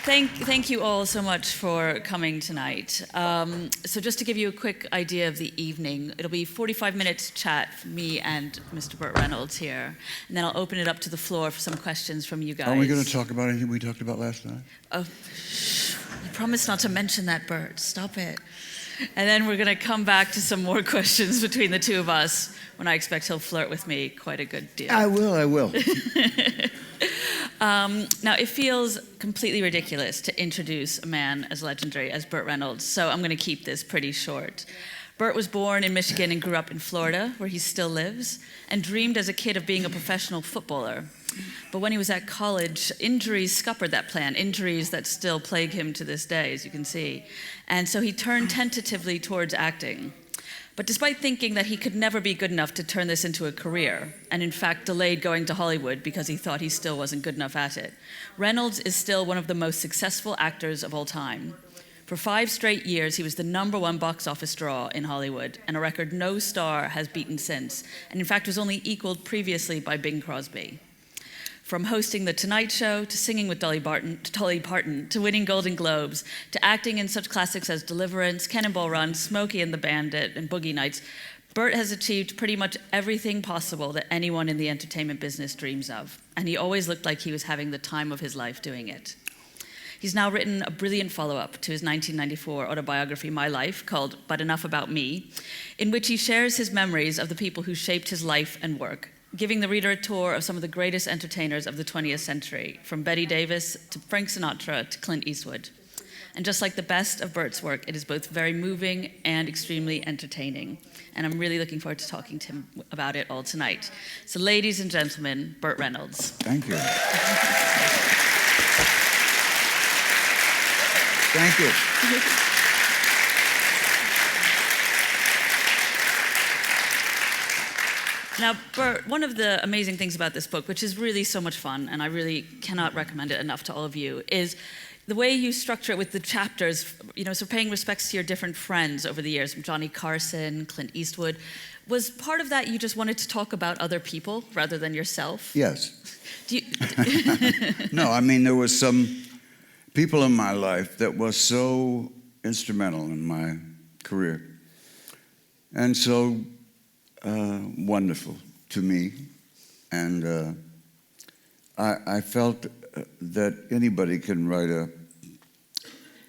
Thank you all so much for coming tonight. So just to give you a quick idea of the evening, it'll be 45 minutes chat from me and Mr. Burt Reynolds here, and then I'll open it up to the floor for some questions from you guys. Are we going to talk about anything we talked about last night? Oh, shh. You promised not to mention that, Burt. Stop it. And then we're going to come back to some more questions between the two of us when I expect he'll flirt with me quite a good deal. I will. Now, it feels completely ridiculous to introduce a man as legendary as Burt Reynolds, so I'm going to keep this pretty short. Burt was born in Michigan and grew up in Florida, where he still lives, and dreamed as a kid of being a professional footballer. But when he was at college, injuries scuppered that plan, injuries that still plague him to this day, as you can see. And so he turned tentatively towards acting. But despite thinking that he could never be good enough to turn this into a career, and in fact delayed going to Hollywood because he thought he still wasn't good enough at it, Reynolds is still one of the most successful actors of all time. For 5 straight years, he was the #1 box office draw in Hollywood, and a record no star has beaten since, and in fact was only equaled previously by Bing Crosby. From hosting The Tonight Show, to singing with Dolly Parton, to winning Golden Globes, to acting in such classics as Deliverance, Cannonball Run, Smokey and the Bandit, and Boogie Nights, Burt has achieved pretty much everything possible that anyone in the entertainment business dreams of, and he always looked like he was having the time of his life doing it. He's now written a brilliant follow-up to his 1994 autobiography, My Life, called But Enough About Me, in which he shares his memories of the people who shaped his life and work, giving the reader a tour of some of the greatest entertainers of the 20th century, from Betty Davis to Frank Sinatra to Clint Eastwood. And just like the best of Burt's work, it is both very moving and extremely entertaining. And I'm really looking forward to talking to him about it all tonight. So ladies and gentlemen, Burt Reynolds. Thank you. Thank you. Now, Burt, one of the amazing things about this book, which is really so much fun, and I really cannot recommend it enough to all of you, is the way you structure it with the chapters, so paying respects to your different friends over the years, from Johnny Carson, Clint Eastwood. Was part of that you just wanted to talk about other people rather than yourself? Yes. No, I mean, there was some people in my life that was so instrumental in my career. And so wonderful to me, and I felt that anybody can write a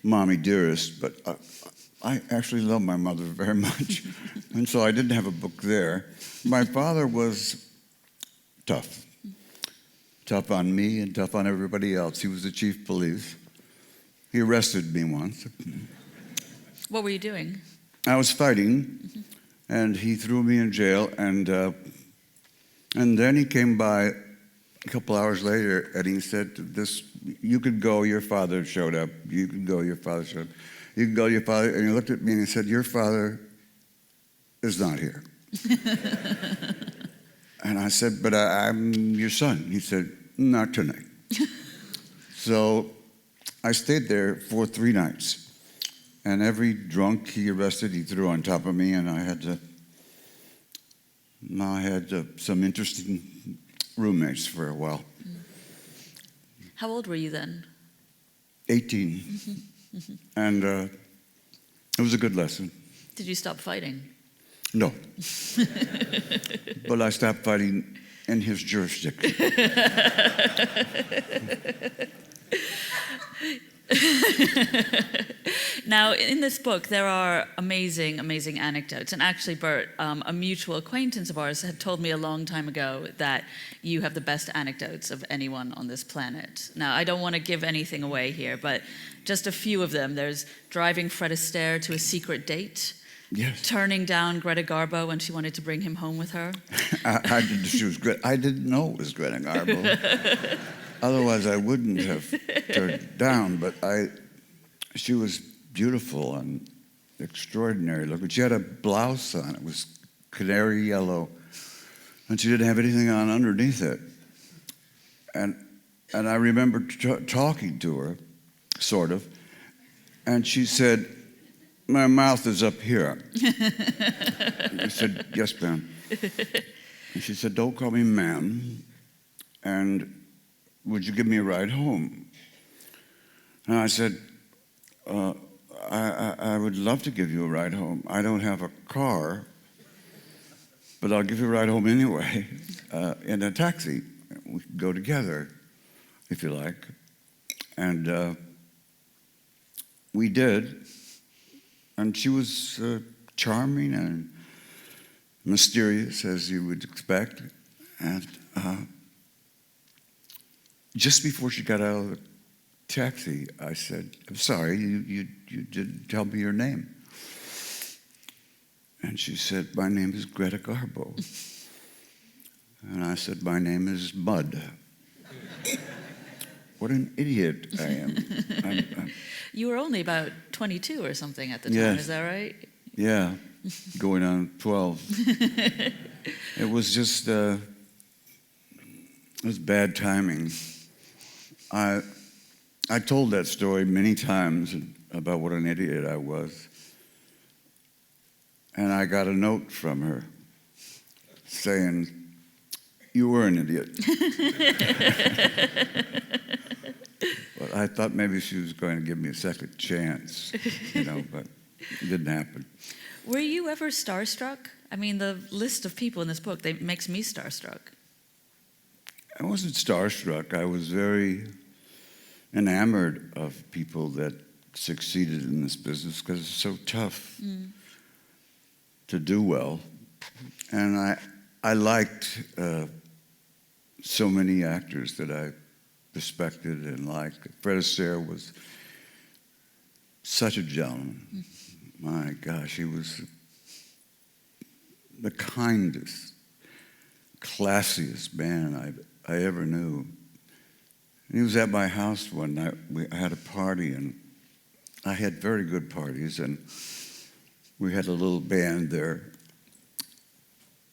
mommy dearest, but I actually love my mother very much, and so I didn't have a book there. My father was tough on me and tough on everybody else. He was the chief of police. He arrested me once. What were you doing? I was fighting. And he threw me in jail, and then he came by a couple hours later, and he said, you could go, your father showed up. You could go, your father showed up. You can go, your father. And he looked at me and he said, your father is not here. And I said, but I'm your son. He said, not tonight. So I stayed there for 3 nights. And every drunk he arrested, he threw on top of me, and I had some interesting roommates for a while. How old were you then? 18. And it was a good lesson. Did you stop fighting? No. But I stopped fighting in his jurisdiction. Now, in this book, there are amazing, amazing anecdotes. And actually, Burt, a mutual acquaintance of ours had told me a long time ago that you have the best anecdotes of anyone on this planet. Now, I don't want to give anything away here, but just a few of them. There's driving Fred Astaire to a secret date. Yes. Turning down Greta Garbo when she wanted to bring him home with her. I didn't know it was Greta Garbo. Otherwise, I wouldn't have turned it down, but she was beautiful and extraordinary looking. She had a blouse on. It was canary yellow, and she didn't have anything on underneath it. And I remember talking to her, sort of, and she said, my mouth is up here. I said, yes, ma'am. And she said, don't call me ma'am, and would you give me a ride home? And I said, I would love to give you a ride home. I don't have a car, but I'll give you a ride home anyway in a taxi. We can go together, if you like. And we did. And she was charming and mysterious, as you would expect. And just before she got out of the taxi, I said, I'm sorry, you didn't tell me your name. And she said, my name is Greta Garbo. And I said, my name is Bud. What an idiot I am. You were only about 22 or something at the time, Yes. Is that right? Yeah, going on 12. It was just, it was bad timing. I told that story many times about what an idiot I was. And I got a note from her saying, you were an idiot. But I thought maybe she was going to give me a second chance, but it didn't happen. Were you ever starstruck? I mean, the list of people in this book, makes me starstruck. I wasn't starstruck. I was very enamored of people that succeeded in this business because it's so tough to do well. And I liked so many actors that I respected and liked. Fred Astaire was such a gentleman. My gosh, he was the kindest, classiest man I ever knew. And he was at my house one night. I had a party, and I had very good parties, and we had a little band there.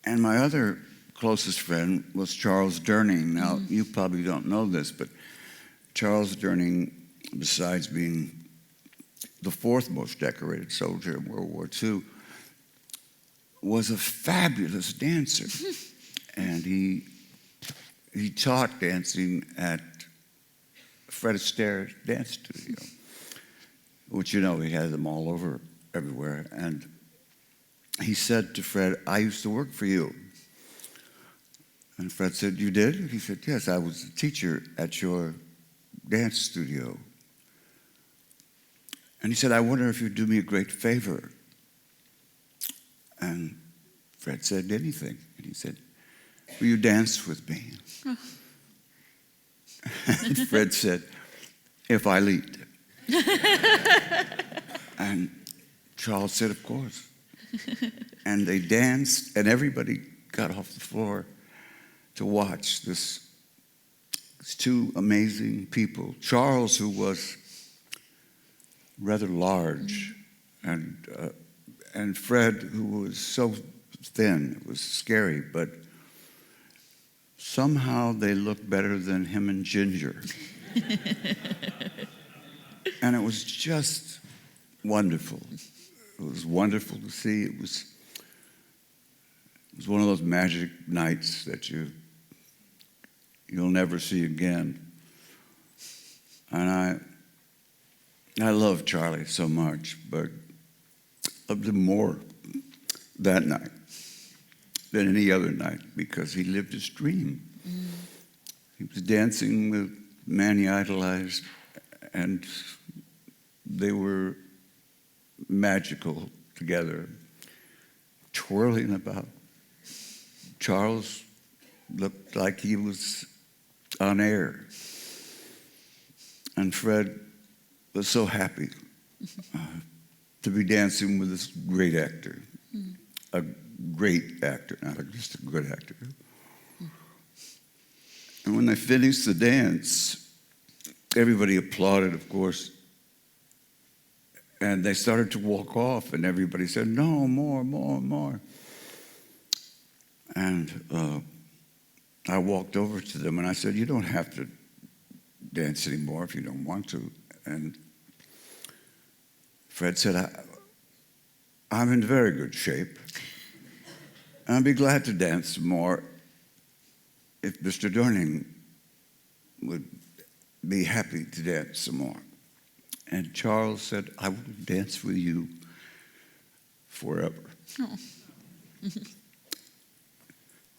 And my other closest friend was Charles Durning. Now, you probably don't know this, but Charles Durning, besides being the fourth most decorated soldier in World War II, was a fabulous dancer. And he taught dancing at Fred Astaire's dance studio, which he had them all over everywhere. And he said to Fred, I used to work for you. And Fred said, you did? He said, yes, I was a teacher at your dance studio. And he said, I wonder if you'd do me a great favor. And Fred said, anything. And he said, will you dance with me? Oh. And Fred said, if I lead. And Charles said, of course. And they danced, and everybody got off the floor to watch these two amazing people. Charles, who was rather large, and Fred, who was so thin, it was scary, but somehow they looked better than him and Ginger. And it was just wonderful. It was wonderful to see. It was one of those magic nights that you'll never see again. And I love Charlie so much, but I loved him more that night than any other night because he lived his dream. He was dancing with the man he idolized, and they were magical together, twirling about. Charles looked like he was on air. And Fred was so happy to be dancing with this great actor. A great actor, not just a good actor. And when they finished the dance, everybody applauded, of course. And they started to walk off, and everybody said, no, more, more, more. And I walked over to them, and I said, you don't have to dance anymore if you don't want to. And Fred said, I'm in very good shape. And I'd be glad to dance more if Mr. Durning would be happy to dance some more. And Charles said, I will dance with you forever. Oh.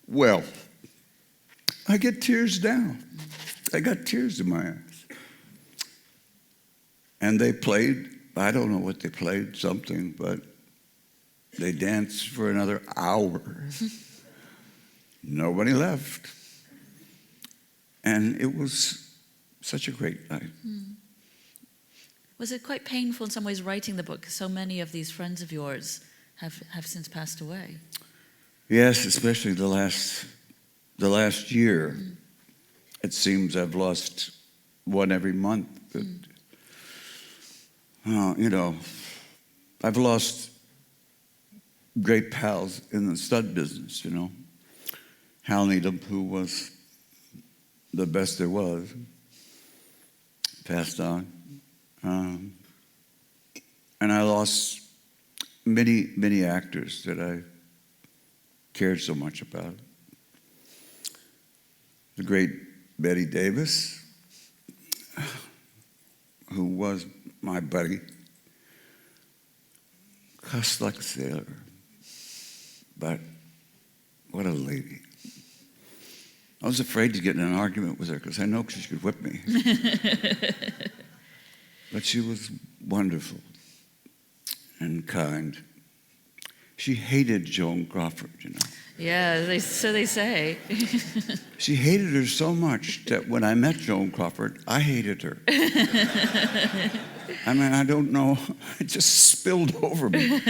Well, I get tears now. I got tears in my eyes. And they played, I don't know what they played, something, but they danced for another hour. Nobody left. And it was such a great night. Was it quite painful in some ways writing the book? So many of these friends of yours have since passed away. Yes, especially the last year. It seems I've lost one every month. But, I've lost great pals in the stud business, Hal Needham, who was the best there was, passed on. And I lost many, many actors that I cared so much about. The great Betty Davis, who was my buddy, cussed like a sailor, but what a lady. I was afraid to get in an argument with her because I know she could whip me. But she was wonderful and kind. She hated Joan Crawford, Yeah, so they say. She hated her so much that when I met Joan Crawford, I hated her. I mean, I don't know. It just spilled over me.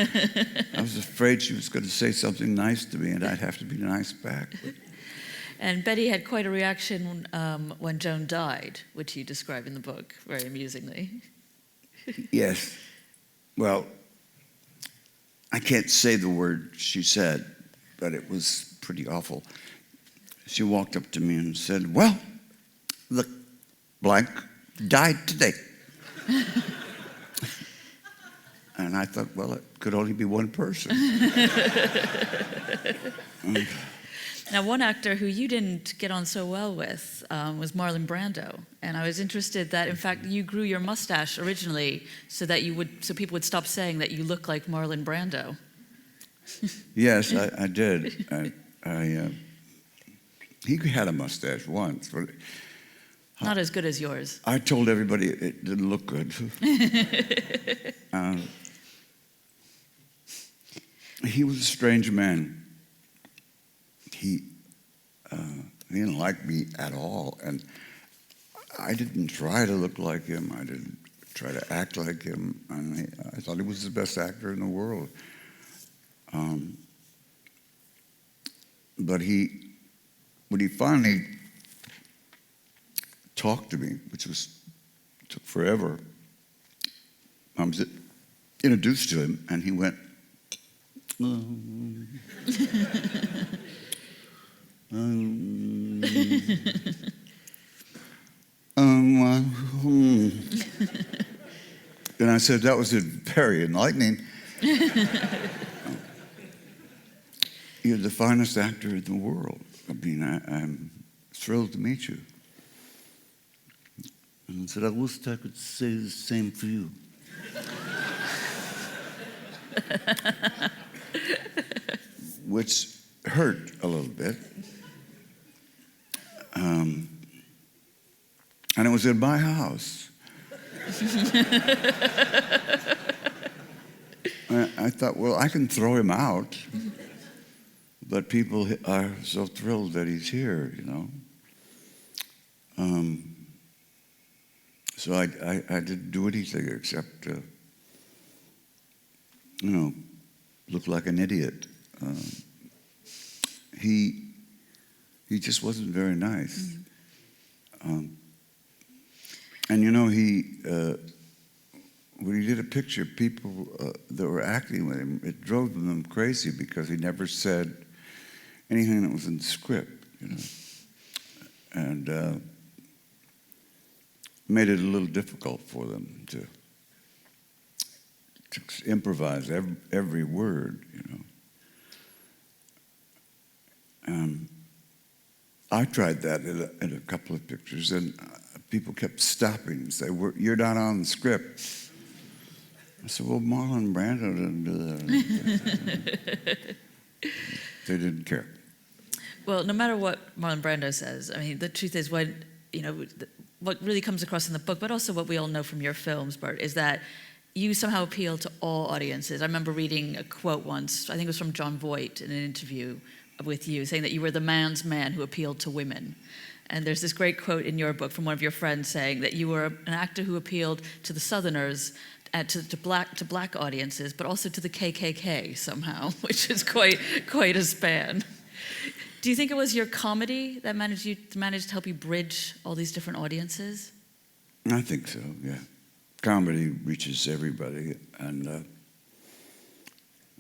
I was afraid she was going to say something nice to me, and I'd have to be nice back. And Betty had quite a reaction when Joan died, which you describe in the book very amusingly. Yes. Well, I can't say the word she said, but it was pretty awful. She walked up to me and said, well, the blank died today. And I thought, well, it could only be one person. Now, one actor who you didn't get on so well with was Marlon Brando, and I was interested that, in fact, you grew your mustache originally so people would stop saying that you look like Marlon Brando. Yes, I did. He had a mustache once, but not as good as yours. I told everybody it didn't look good. He was a strange man. He didn't like me at all, and I didn't try to look like him. I didn't try to act like him. I thought he was the best actor in the world. But when he finally talked to me, which took forever, I was introduced to him, and he went, And I said, that was very enlightening. You're the finest actor in the world. I mean, I'm thrilled to meet you. And I said, I wish I could say the same for you. Which hurt a little bit. And it was in my house. I thought, well, I can throw him out, but people are so thrilled that he's here, So I didn't do anything except, look like an idiot. He just wasn't very nice. And when he did a picture, people that were acting with him, it drove them crazy because he never said anything that was in the script, and made it a little difficult for them to improvise every word, I tried that in a couple of pictures, and people kept stopping and say, "You're not on the script." I said, "Well, Marlon Brando didn't do that." They didn't care. Well, no matter what Marlon Brando says, I mean, the truth is what really comes across in the book, but also what we all know from your films, Burt, is that you somehow appeal to all audiences. I remember reading a quote once, I think it was from John Voight in an interview with you, saying that you were the man's man who appealed to women. And there's this great quote in your book from one of your friends saying that you were an actor who appealed to the Southerners, to black audiences, but also to the KKK somehow, which is quite a span. Do you think it was your comedy that managed to help you bridge all these different audiences? I think so, yeah. Comedy reaches everybody, and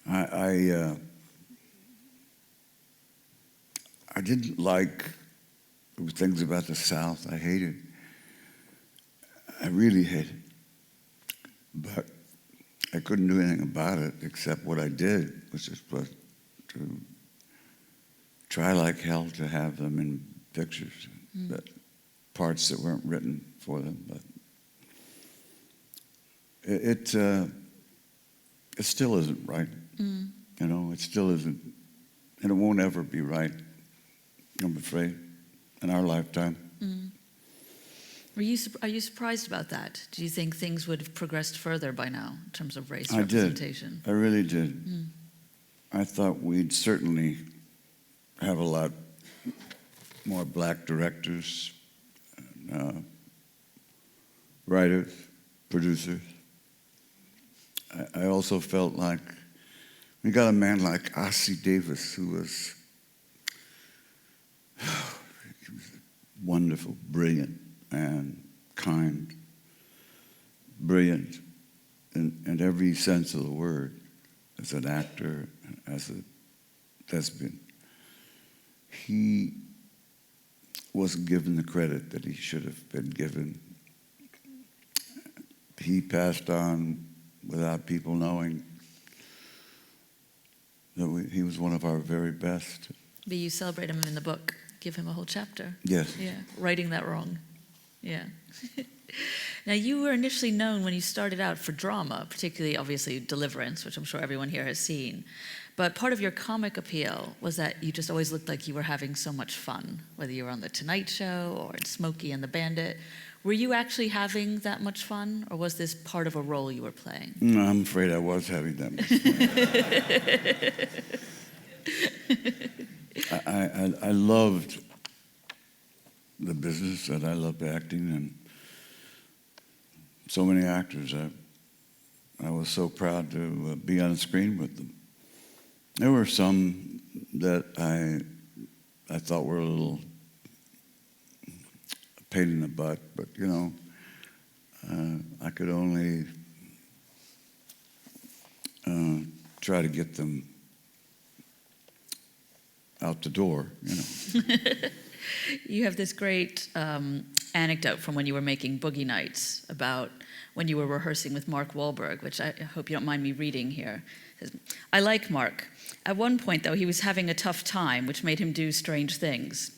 I didn't like things about the South. I hated. I really hated. But I couldn't do anything about it except what I did, which is to try like hell to have them in pictures, that parts that weren't written for them. But it still isn't right. You know, it still isn't, and it won't ever be right, I'm afraid, in our lifetime. Are you surprised about that? Do you think things would have progressed further by now in terms of race representation? I really did. I thought we'd certainly have a lot more black directors, writers, producers. I also felt like we got a man like Ossie Davis, who was, he was wonderful, brilliant, and kind, brilliant in every sense of the word, as an actor, as a thespian. He wasn't given the credit that he should have been given. He passed on without people knowing that he was one of our very best. But you celebrate him in the book, give him a whole chapter. Yes. Yeah, righting that wrong. Yeah. Now, you were initially known when you started out for drama, particularly, obviously, Deliverance, which I'm sure everyone here has seen. But part of your comic appeal was that you just always looked like you were having so much fun, whether you were on The Tonight Show or in Smokey and the Bandit. Were you actually having that much fun, or was this part of a role you were playing? No, I'm afraid I was having that much fun. I loved the business, and I loved acting, and so many actors. I was so proud to be on the screen with them. There were some that I thought were a little pain in the butt, but you know, I could only try to get them out the door, you know. You have this great anecdote from when you were making Boogie Nights about when you were rehearsing with Mark Wahlberg, which I hope you don't mind me reading here. It says, "I like Mark. At one point, though, he was having a tough time, which made him do strange things.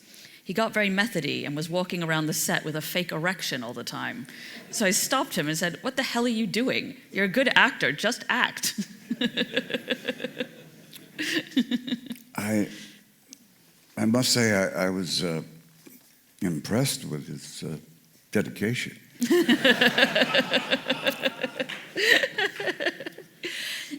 He got very methody and was walking around the set with a fake erection all the time. So I stopped him and said, 'What the hell are you doing? You're a good actor, just act.'" I must say I was impressed with his dedication.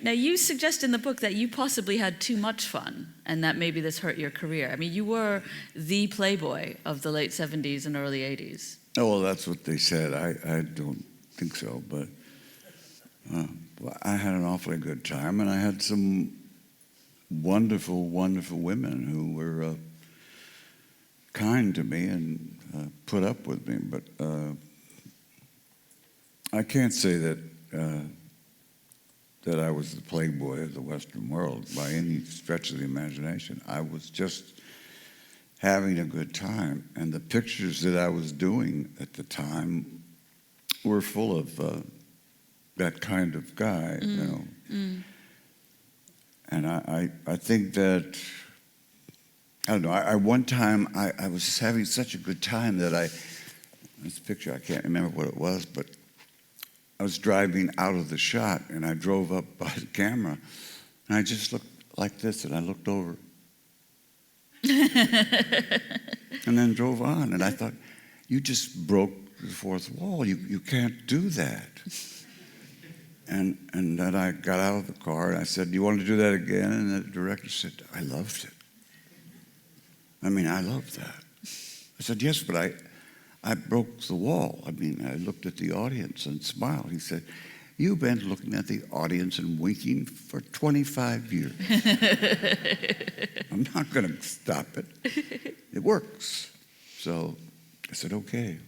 Now, you suggest in the book that you possibly had too much fun and that maybe this hurt your career. I mean, you were the playboy of the late 70s and early 80s. Oh, well, that's what they said. I don't think so, but I had an awfully good time, and I had some wonderful, wonderful women who were kind to me and put up with me. But I can't say that that I was the playboy of the Western world by any stretch of the imagination. I was just having a good time, and the pictures that I was doing at the time were full of that kind of guy, you know. And I think that, I don't know, one time I was having such a good time that this picture, I can't remember what it was, but I was driving out of the shot, and I drove up by the camera, and I just looked like this, and I looked over. And then drove on, and I thought, you just broke the fourth wall. You can't do that. And then I got out of the car, and I said, do you want to do that again? And the director said, I loved it. I mean, I loved that. I said, yes, but I broke the wall. I mean, I looked at the audience and smiled. He said, you've been looking at the audience and winking for 25 years. I'm not going to stop it. It works. So I said, okay.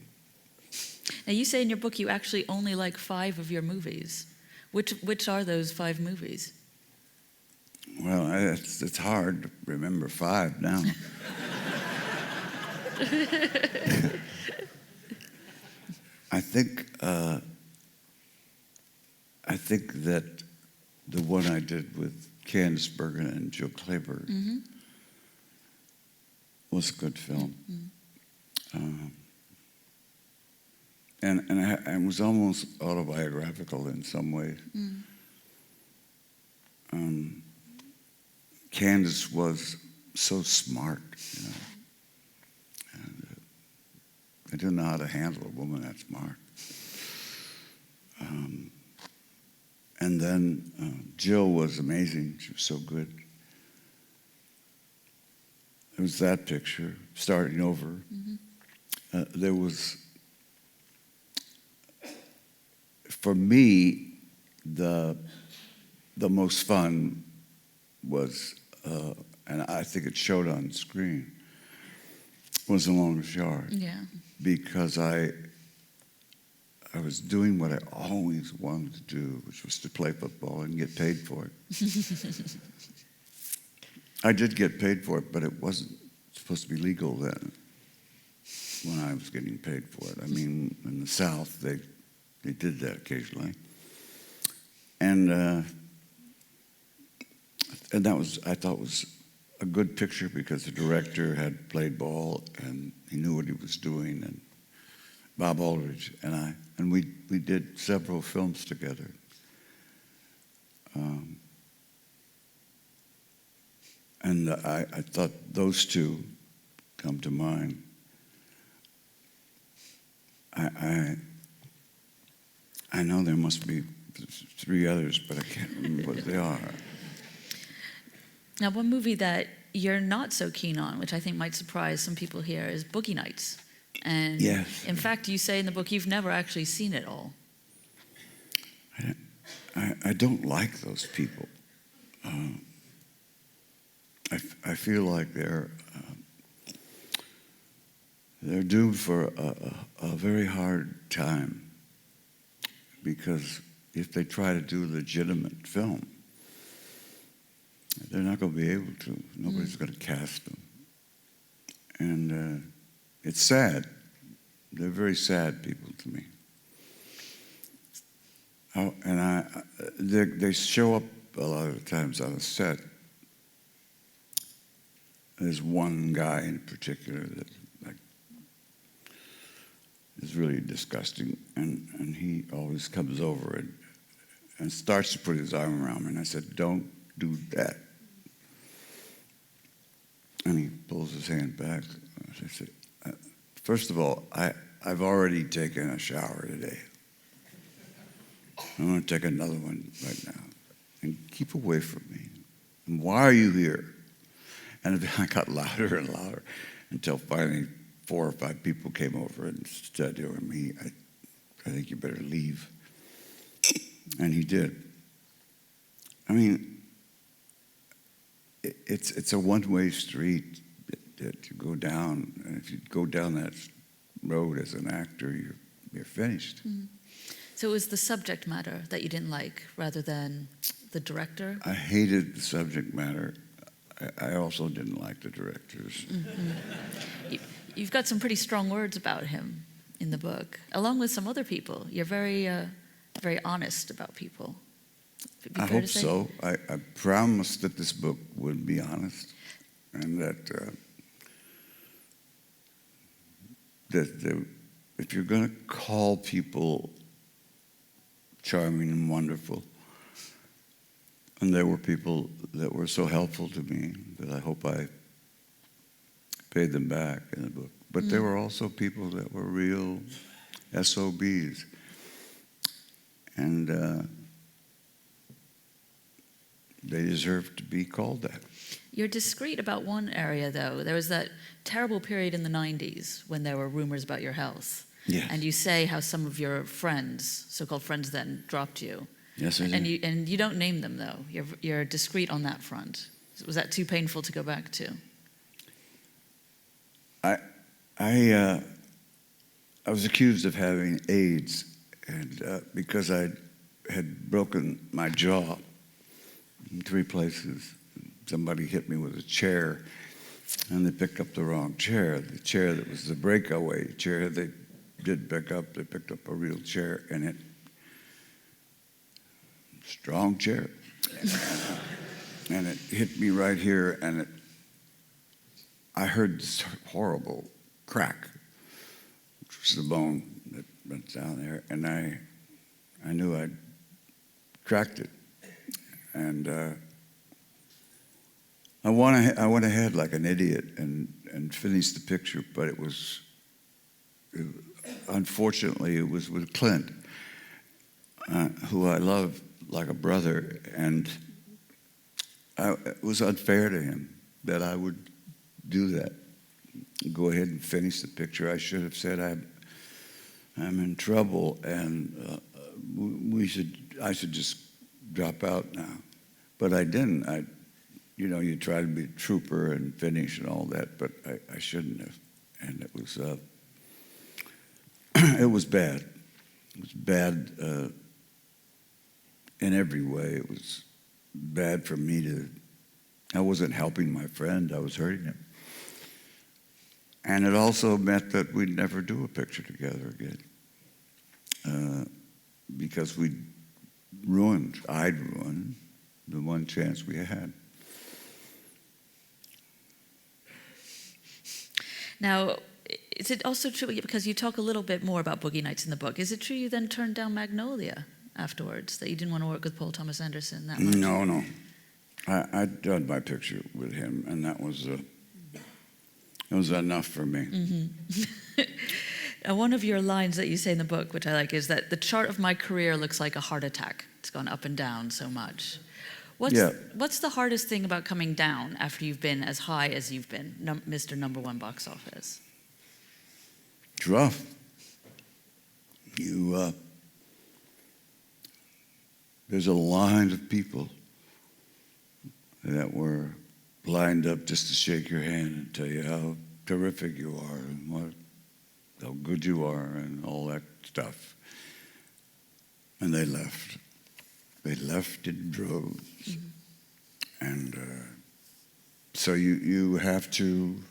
Now, you say in your book you actually only like 5 of your movies. Which are those 5 movies? Well, it's hard to remember 5 now. I think that the one I did with Candice Bergen and Joe Kleber was a good film. And it was almost autobiographical in some ways. Candice was so smart, you know. And I didn't know how to handle a woman that smart. And then Jill was amazing. She was so good. There was that picture, starting over. There was, for me, the most fun was, and I think it showed on screen, was The Longest Yard. Yeah. Because I was doing what I always wanted to do, which was to play football and get paid for it. I did get paid for it, but it wasn't supposed to be legal then when I was getting paid for it. I mean, in the South, they did that occasionally. And that was, I thought, was a good picture because the director had played ball and he knew what he was doing, and Bob Aldridge and I, and we did several films together. And I thought those 2 come to mind. I know there must be 3 others, but I can't remember what they are. Now, one movie that you're not so keen on, which I think might surprise some people here, is Boogie Nights. And yes. In fact, you say in the book you've never actually seen it all. I don't like those people. I feel like they're doomed for a very hard time, because if they try to do a legitimate film, they're not going to be able to. Nobody's going to cast them. And it's sad. They're very sad people to me. And they show up a lot of times on a set. There's one guy in particular that is really disgusting, and he always comes over and starts to put his arm around me, and I said, don't do that. And he pulls his hand back. I said, first of all, I've already taken a shower today. I'm going to take another one right now. And keep away from me. And why are you here? And I got louder and louder until finally 4 or 5 people came over and said to him, I think you better leave. And he did. I mean, it's a one-way street that you go down, and if you go down that road as an actor, you're finished. So it was the subject matter that you didn't like rather than the director? I hated the subject matter. I also didn't like the directors. You've got some pretty strong words about him in the book, along with some other people. You're very, very honest about people. I hope so. I promised that this book would be honest, and that if you're going to call people charming and wonderful, and there were people that were so helpful to me that I hope I paid them back in the book. But there were also people that were real SOBs. And they deserve to be called that. You're discreet about one area, though. There was that terrible period in the 90s when there were rumors about your health. Yes. And you say how some of your friends, so-called friends then, dropped you. Yes, I did. And you don't name them, though. You're discreet on that front. Was that too painful to go back to? I was accused of having AIDS, and because I had broken my jaw in 3 places. Somebody hit me with a chair, and they picked up the wrong chair. The chair that was the breakaway chair, they did pick up. They picked up a real chair, and it, strong chair, and it hit me right here, and I heard this horrible crack, which was the bone that went down there, and I knew I'd cracked it, and I went ahead like an idiot and finished the picture, but unfortunately it was with Clint, who I love like a brother, and it was unfair to him that I would do that, go ahead and finish the picture. I should have said I'm in trouble, and I should just drop out now, but I didn't. You try to be a trooper and finish and all that, but I shouldn't have, and it was it was bad. It was bad in every way. It was bad for me I wasn't helping my friend, I was hurting him. And it also meant that we'd never do a picture together again. Because I'd ruined the one chance we had. Now, is it also true, because you talk a little bit more about Boogie Nights in the book, is it true you then turned down Magnolia afterwards, that you didn't want to work with Paul Thomas Anderson that much? No. I'd done my picture with him, and that was enough for me. Mm-hmm. And one of your lines that you say in the book, which I like, is that the chart of my career looks like a heart attack. It's gone up and down so much. What's the hardest thing about coming down after you've been as high as you've been, Mr. Number One box office? It's rough. There's a line of people that were lined up just to shake your hand and tell you how terrific you are and how good you are and all that stuff. And they left. They left in droves. Mm-hmm. And so you have to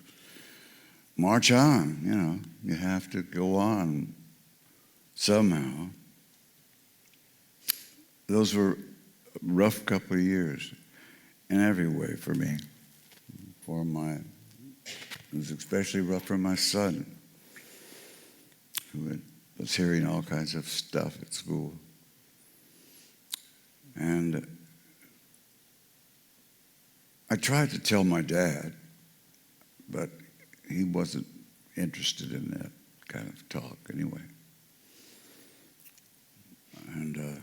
march on, You have to go on somehow. Those were a rough couple of years in every way for me. It was especially rough for my son, who was hearing all kinds of stuff at school. And I tried to tell my dad, but he wasn't interested in that kind of talk anyway. And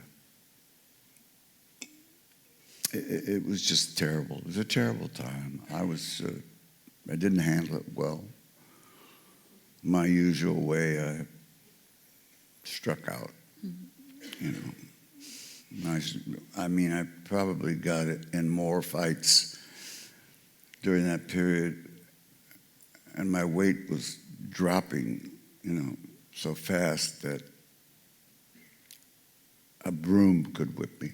it was just terrible. It was a terrible time. I didn't handle it well. My usual way, I struck out, I probably got it in more fights during that period, and my weight was dropping, so fast that a broom could whip me.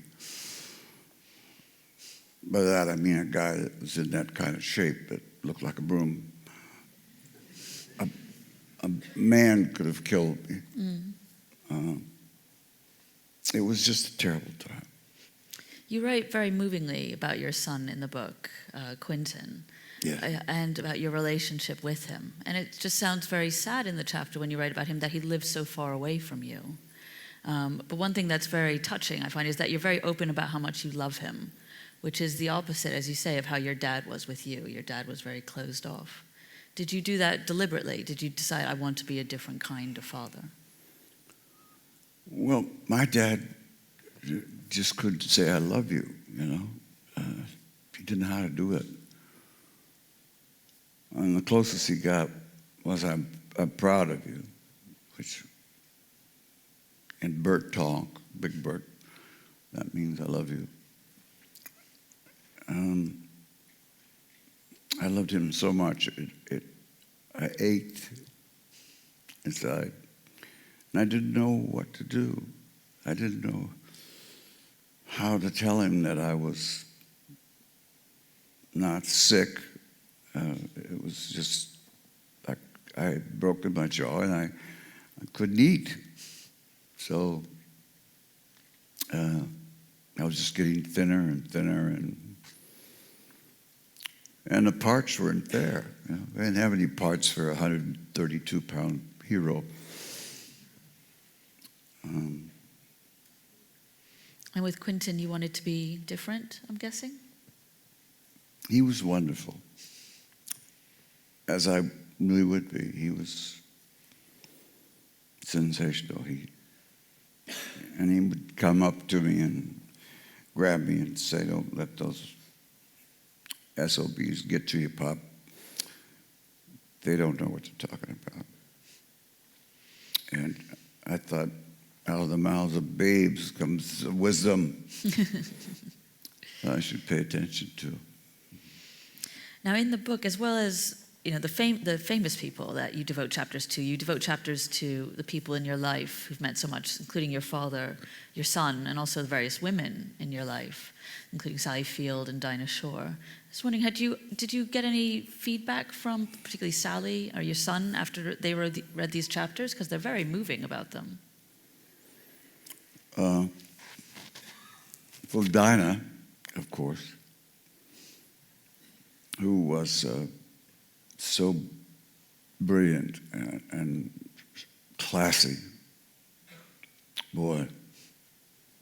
By that, I mean a guy that was in that kind of shape that looked like a broom. A man could have killed me. Mm. It was just a terrible time. You write very movingly about your son in the book, Quentin. Yeah. and about your relationship with him. And it just sounds very sad in the chapter when you write about him that he lived so far away from you. But one thing that's very touching, I find, is that you're very open about how much you love him, which is the opposite, as you say, of how your dad was with you. Your dad was very closed off. Did you do that deliberately? Did you decide, I want to be a different kind of father? Well, my dad just couldn't say, I love you, you know. He didn't know how to do it. And the closest he got was, I'm proud of you, which in Burt talk, Big Burt, that means I love you. I loved him so much, I ached inside. And I didn't know what to do. I didn't know how to tell him that I was not sick. It was just, I had broken my jaw and I couldn't eat. So I was just getting thinner and thinner, and the parts weren't there. You know? I didn't have any parts for a 132-pound hero. And with Quentin, you wanted to be different, I'm guessing? He was wonderful, as I knew he would be. He was sensational. He would come up to me and grab me and say, don't let those SOBs get to you, Pop. They don't know what you're talking about. And I thought, out of the mouths of babes comes wisdom. I should pay attention to. Now, in the book, as well as the famous people that you devote chapters to, you devote chapters to the people in your life who've meant so much, including your father, your son, and also the various women in your life, including Sally Field and Dinah Shore. I was wondering, did you get any feedback from particularly Sally or your son after they read these chapters? Because they're very moving about them. Well, Dinah, of course, who was so brilliant and classy. Boy,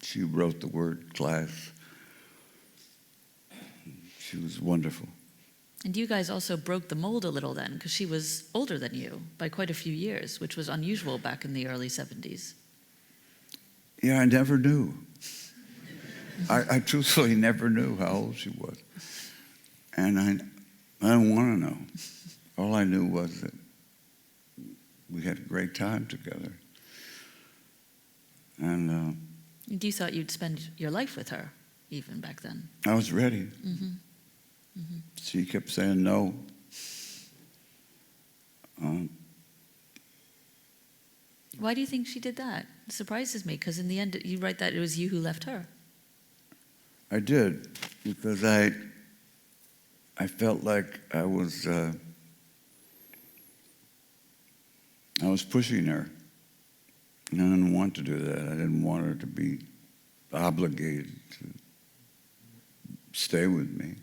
she wrote the word class. She was wonderful. And you guys also broke the mold a little then, because she was older than you by quite a few years, which was unusual back in the early 70s. Yeah, I never knew. I truthfully never knew how old she was. And I don't want to know. All I knew was that we had a great time together. And you thought you'd spend your life with her, even back then. I was ready. Mm-hmm. Mm-hmm. She kept saying no. Why do you think she did that? It surprises me, because in the end, you write that it was you who left her. I did, because I felt like I was pushing her. And I didn't want to do that. I didn't want her to be obligated to stay with me.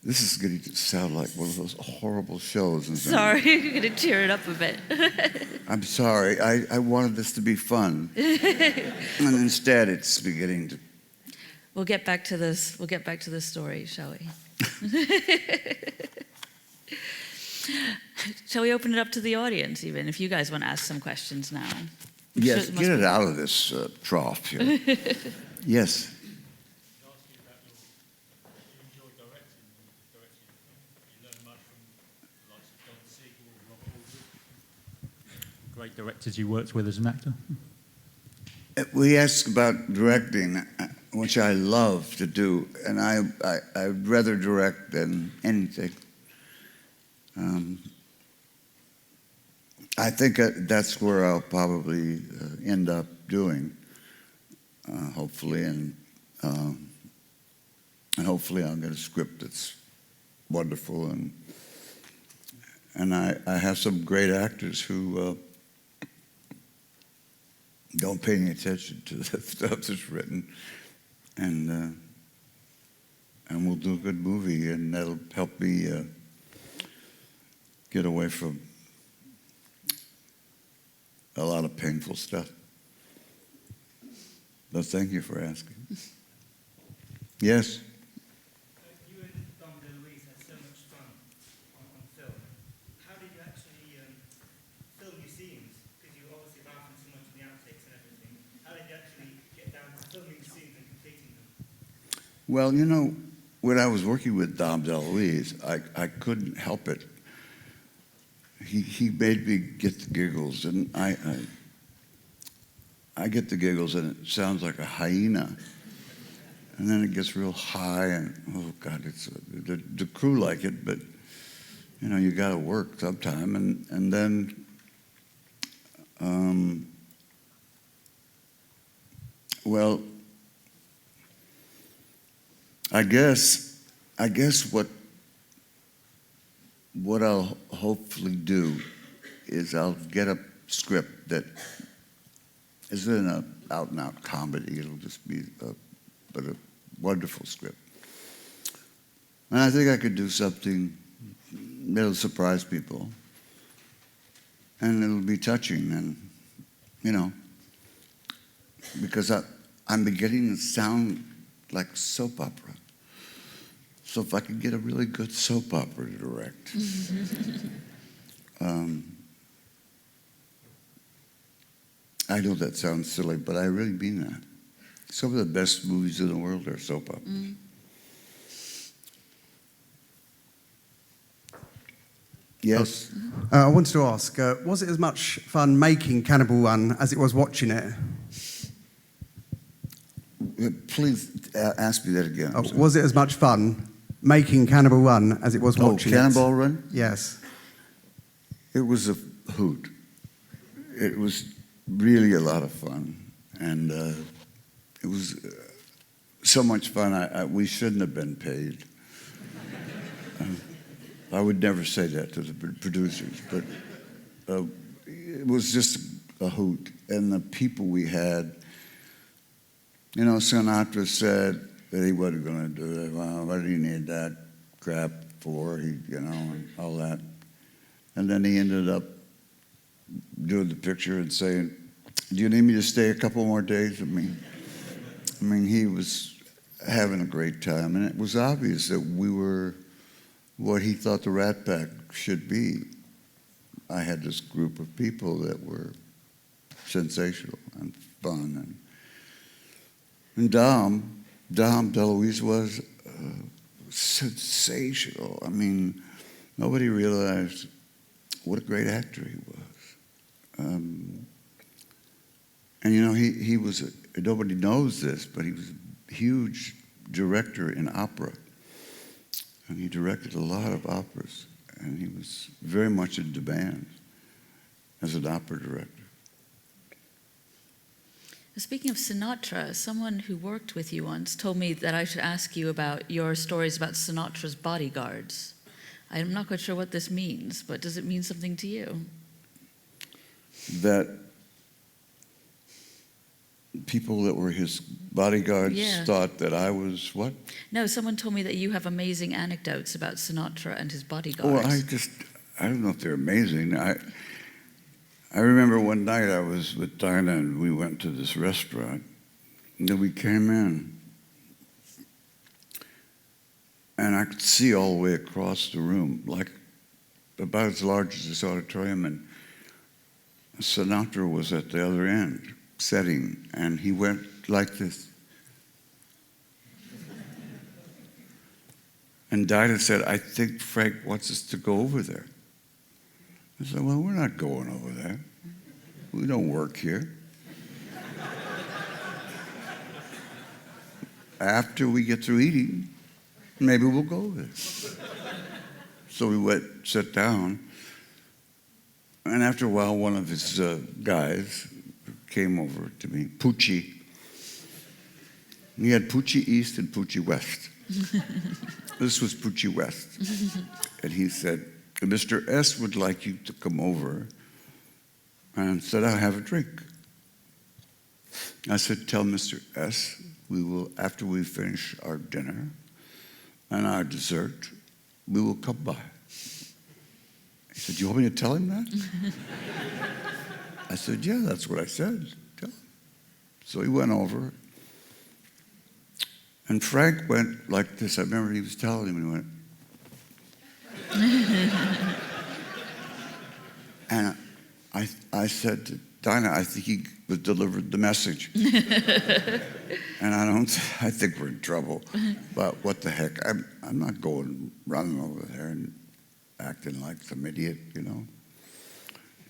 This is getting to sound like one of those horrible shows. Sorry, you're going to cheer it up a bit. I'm sorry. I wanted this to be fun. And instead, it's beginning to... We'll get back to this. We'll get back to this story, shall we? Shall we open it up to the audience, even, if you guys want to ask some questions now? Yes, get it out of this trough here. Yes. Great directors you worked with as an actor? We asked about directing, which I love to do, and I'd rather direct than anything. I think that's where I'll probably end up doing, hopefully, and hopefully I'll get a script that's wonderful, and I have some great actors who don't pay any attention to the stuff that's written, and and we'll do a good movie, and that'll help me get away from a lot of painful stuff. But thank you for asking. Yes? You and Dom DeLuise had so much fun on film. How did you actually film your scenes? Because you were obviously laughing so much in the outtakes and everything. How did you actually get down to filming scenes and completing them? Well, you know, when I was working with Dom DeLuise, I couldn't help it. He made me get the giggles, and I get the giggles, and it sounds like a hyena. And then it gets real high, and oh God, the crew like it, but you know, you got to work sometime, and then well, I guess what I'll hopefully do is I'll get a script that isn't an out-and-out comedy. It'll just be a wonderful script. And I think I could do something that'll surprise people. And it'll be touching, and, you know, because I'm beginning to sound like soap opera. So if I could get a really good soap opera to direct. I know that sounds silly, but I really mean that. Some of the best movies in the world are soap operas. Mm. Yes? I wanted to ask, was it as much fun making Cannibal Run as it was watching it? Please ask me that again. Was it as much fun making Cannibal Run as it was watching Cannonball it? Run? Yes. It was a hoot. It was really a lot of fun. And it was so much fun, we shouldn't have been paid. I would never say that to the producers, but it was just a hoot. And the people we had, you know, Sinatra said that he wasn't going to do it. Well, what do you need that crap for? You know, and all that. And then he ended up doing the picture and saying, "Do you need me to stay a couple more days?" I mean, he was having a great time, and it was obvious that we were what he thought the Rat Pack should be. I had this group of people that were sensational and fun, and Dom DeLuise was sensational. I mean, nobody realized what a great actor he was. And you know, he was, nobody knows this, but he was a huge director in opera. And he directed a lot of operas. And he was very much in demand as an opera director. Speaking of Sinatra, someone who worked with you once told me that I should ask you about your stories about Sinatra's bodyguards. I'm not quite sure what this means, but does it mean something to you? That people that were his bodyguards thought that I was what? No, someone told me that you have amazing anecdotes about Sinatra and his bodyguards. Well, I don't know if they're amazing. I remember one night I was with Dinah and we went to this restaurant. And then we came in. And I could see all the way across the room, like about as large as this auditorium. And Sinatra was at the other end, setting. And he went like this. And Dinah said, "I think Frank wants us to go over there." I said, "Well, we're not going over there. We don't work here. After we get through eating, maybe we'll go over there." So we went, sat down, and after a while, one of his guys came over to me, Pucci. And he had Pucci East and Pucci West. This was Pucci West. And he said, "Mr. S would like you to come over and said, I'll have a drink." I said, "Tell Mr. S we will, after we finish our dinner, and our dessert, we will come by. He said, "You want me to tell him that?" I said, "Yeah, that's what I said. Tell him." So he went over, and Frank went like this. I remember he was telling him, and he went, and I said to Dinah, "I think he delivered the message." And I think we're in trouble. But what the heck? I'm not going running over there and acting like some idiot, you know.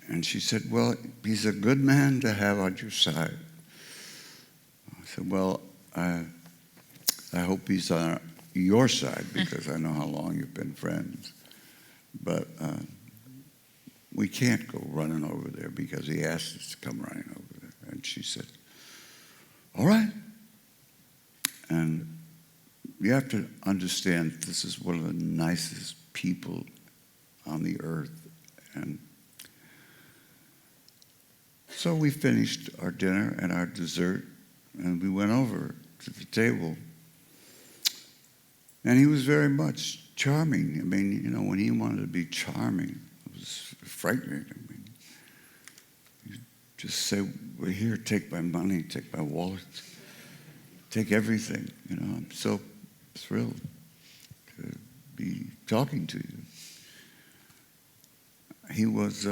And she said, "Well, he's a good man to have on your side." I said, "Well, I hope he's on your side because I know how long you've been friends. But we can't go running over there because he asked us to come running over there." And she said, "All right." And you have to understand this is one of the nicest people on the earth. And so we finished our dinner and our dessert, and we went over to the table. And he was very much charming. I mean, you know, when he wanted to be charming, it was frightening. I mean, he'd just say, "Well, here, take my money, take my wallet, take everything." You know, I'm so thrilled to be talking to you. He was,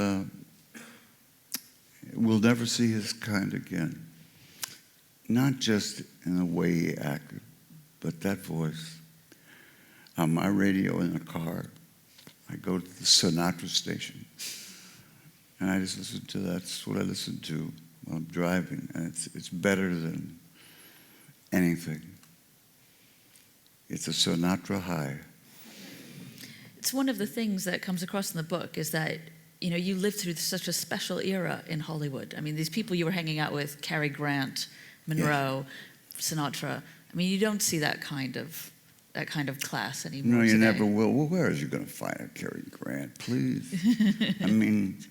we'll never see his kind again. Not just in the way he acted, but that voice. On my radio in the car, I go to the Sinatra station, and I just listen to that. That's what I listen to while I'm driving, and it's better than anything. It's a Sinatra high. It's one of the things that comes across in the book is that, you know, you lived through such a special era in Hollywood. I mean, these people you were hanging out with, Cary Grant, Monroe, Sinatra. I mean, you don't see that kind of class anymore. No, you today. never will. Well, where is you going to find a Cary Grant? Please. I mean,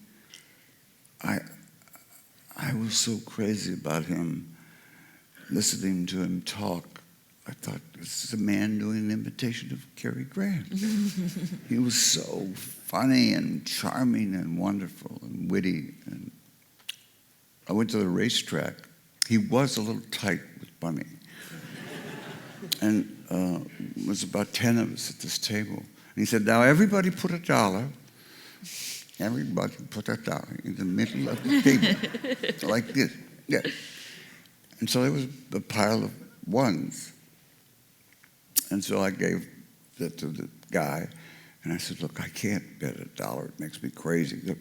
I was so crazy about him, listening to him talk. I thought, this is a man doing an imitation of Cary Grant. He was so funny and charming and wonderful and witty. And I went to the racetrack. He was a little tight with money. And it was about 10 of us at this table. And he said, "Now everybody put $1. Everybody put $1 in the middle of the table, like this." Yeah. And so there was a pile of ones. And so I gave that to the guy, and I said, "Look, I can't bet $1. It makes me crazy. Look,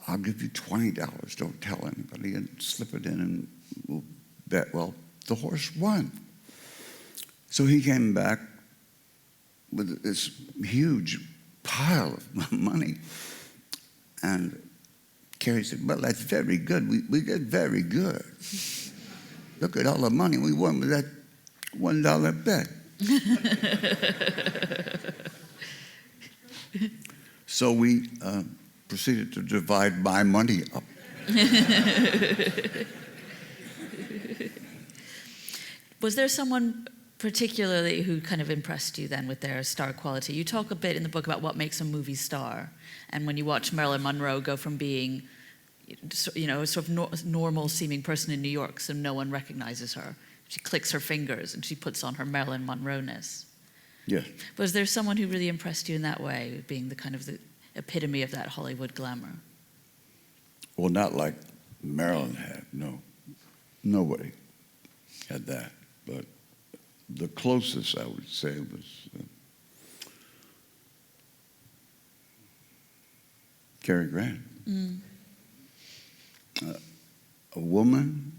I'll give you $20. Don't tell anybody, and slip it in, and we'll bet." Well, the horse won. So he came back with this huge pile of money. And Cary said, "Well, that's very good. We did very good. Look at all the money we won with that $1 bet." So we proceeded to divide my money up. Was there someone particularly who kind of impressed you then with their star quality? You talk a bit in the book about what makes a movie star, and when you watch Marilyn Monroe go from being, you know, a sort of normal-seeming person in New York, so no one recognizes her. She clicks her fingers and she puts on her Marilyn Monroe-ness. Yes. Was there someone who really impressed you in that way, being the kind of the epitome of that Hollywood glamour? Well, not like Marilyn had. No. Nobody had that. But the closest, I would say, was Cary Grant. Mm. A woman,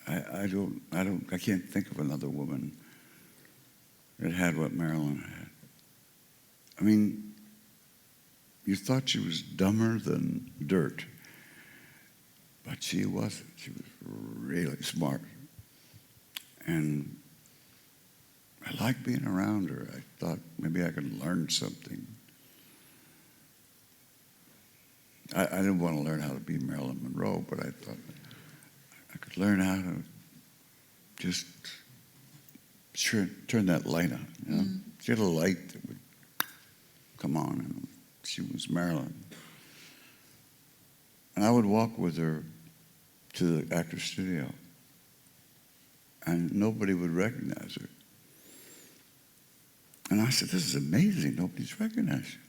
I can't think of another woman that had what Marilyn had. I mean, you thought she was dumber than dirt, but she wasn't. She was really smart. And I liked being around her. I thought maybe I could learn something. I didn't want to learn how to be Marilyn Monroe, but I thought I could learn how to just sure, turn that light on. You know? She had a light that would come on, and she was Marilyn. And I would walk with her to the actor's studio, and nobody would recognize her. And I said, this is amazing, nobody's recognized you.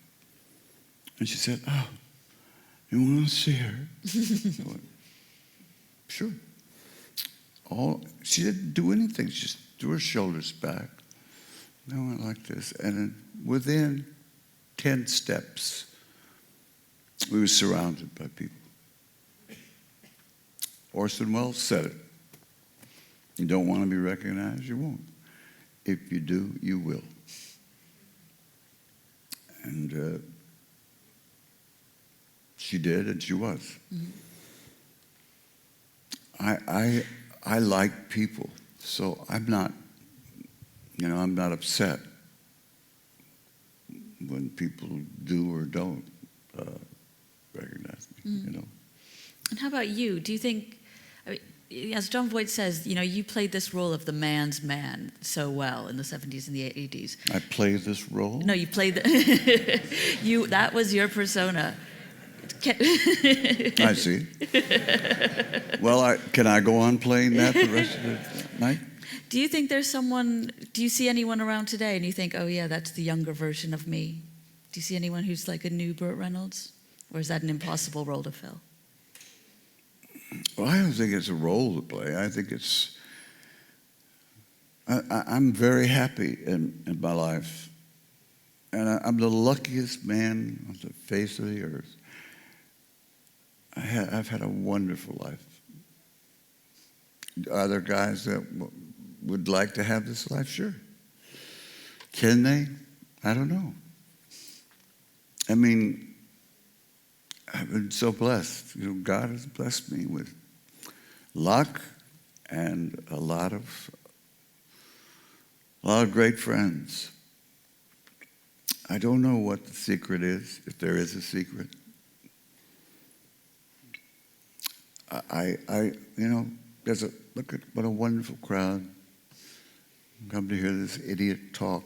And she said, oh, you want to see her? I went, sure. She didn't do anything, she just threw her shoulders back. I went like this, and then within 10 steps, we were surrounded by people. Orson Welles said it. You don't want to be recognized, you won't. If you do, you will. And she did, and she was. I like people, so I'm not upset when people do or don't recognize me, you know. And how about you? Do you think, as John Voight says, you played this role of the man's man so well in the 70s and the 80s. I played this role? No, you played that was your persona. I see. Well, can I go on playing that the rest of the night? Do you think do you see anyone around today and you think, oh yeah, that's the younger version of me? Do you see anyone who's like a new Burt Reynolds? Or is that an impossible role to fill? Well, I don't think it's a role to play. I think it's... I'm very happy in my life. And I'm the luckiest man on the face of the earth. I've had a wonderful life. Are there guys that would like to have this life? Sure. Can they? I don't know. I mean, I've been so blessed. God has blessed me with luck and a lot of great friends. I don't know what the secret is, if there is a secret. Look at what a wonderful crowd. Come to hear this idiot talk.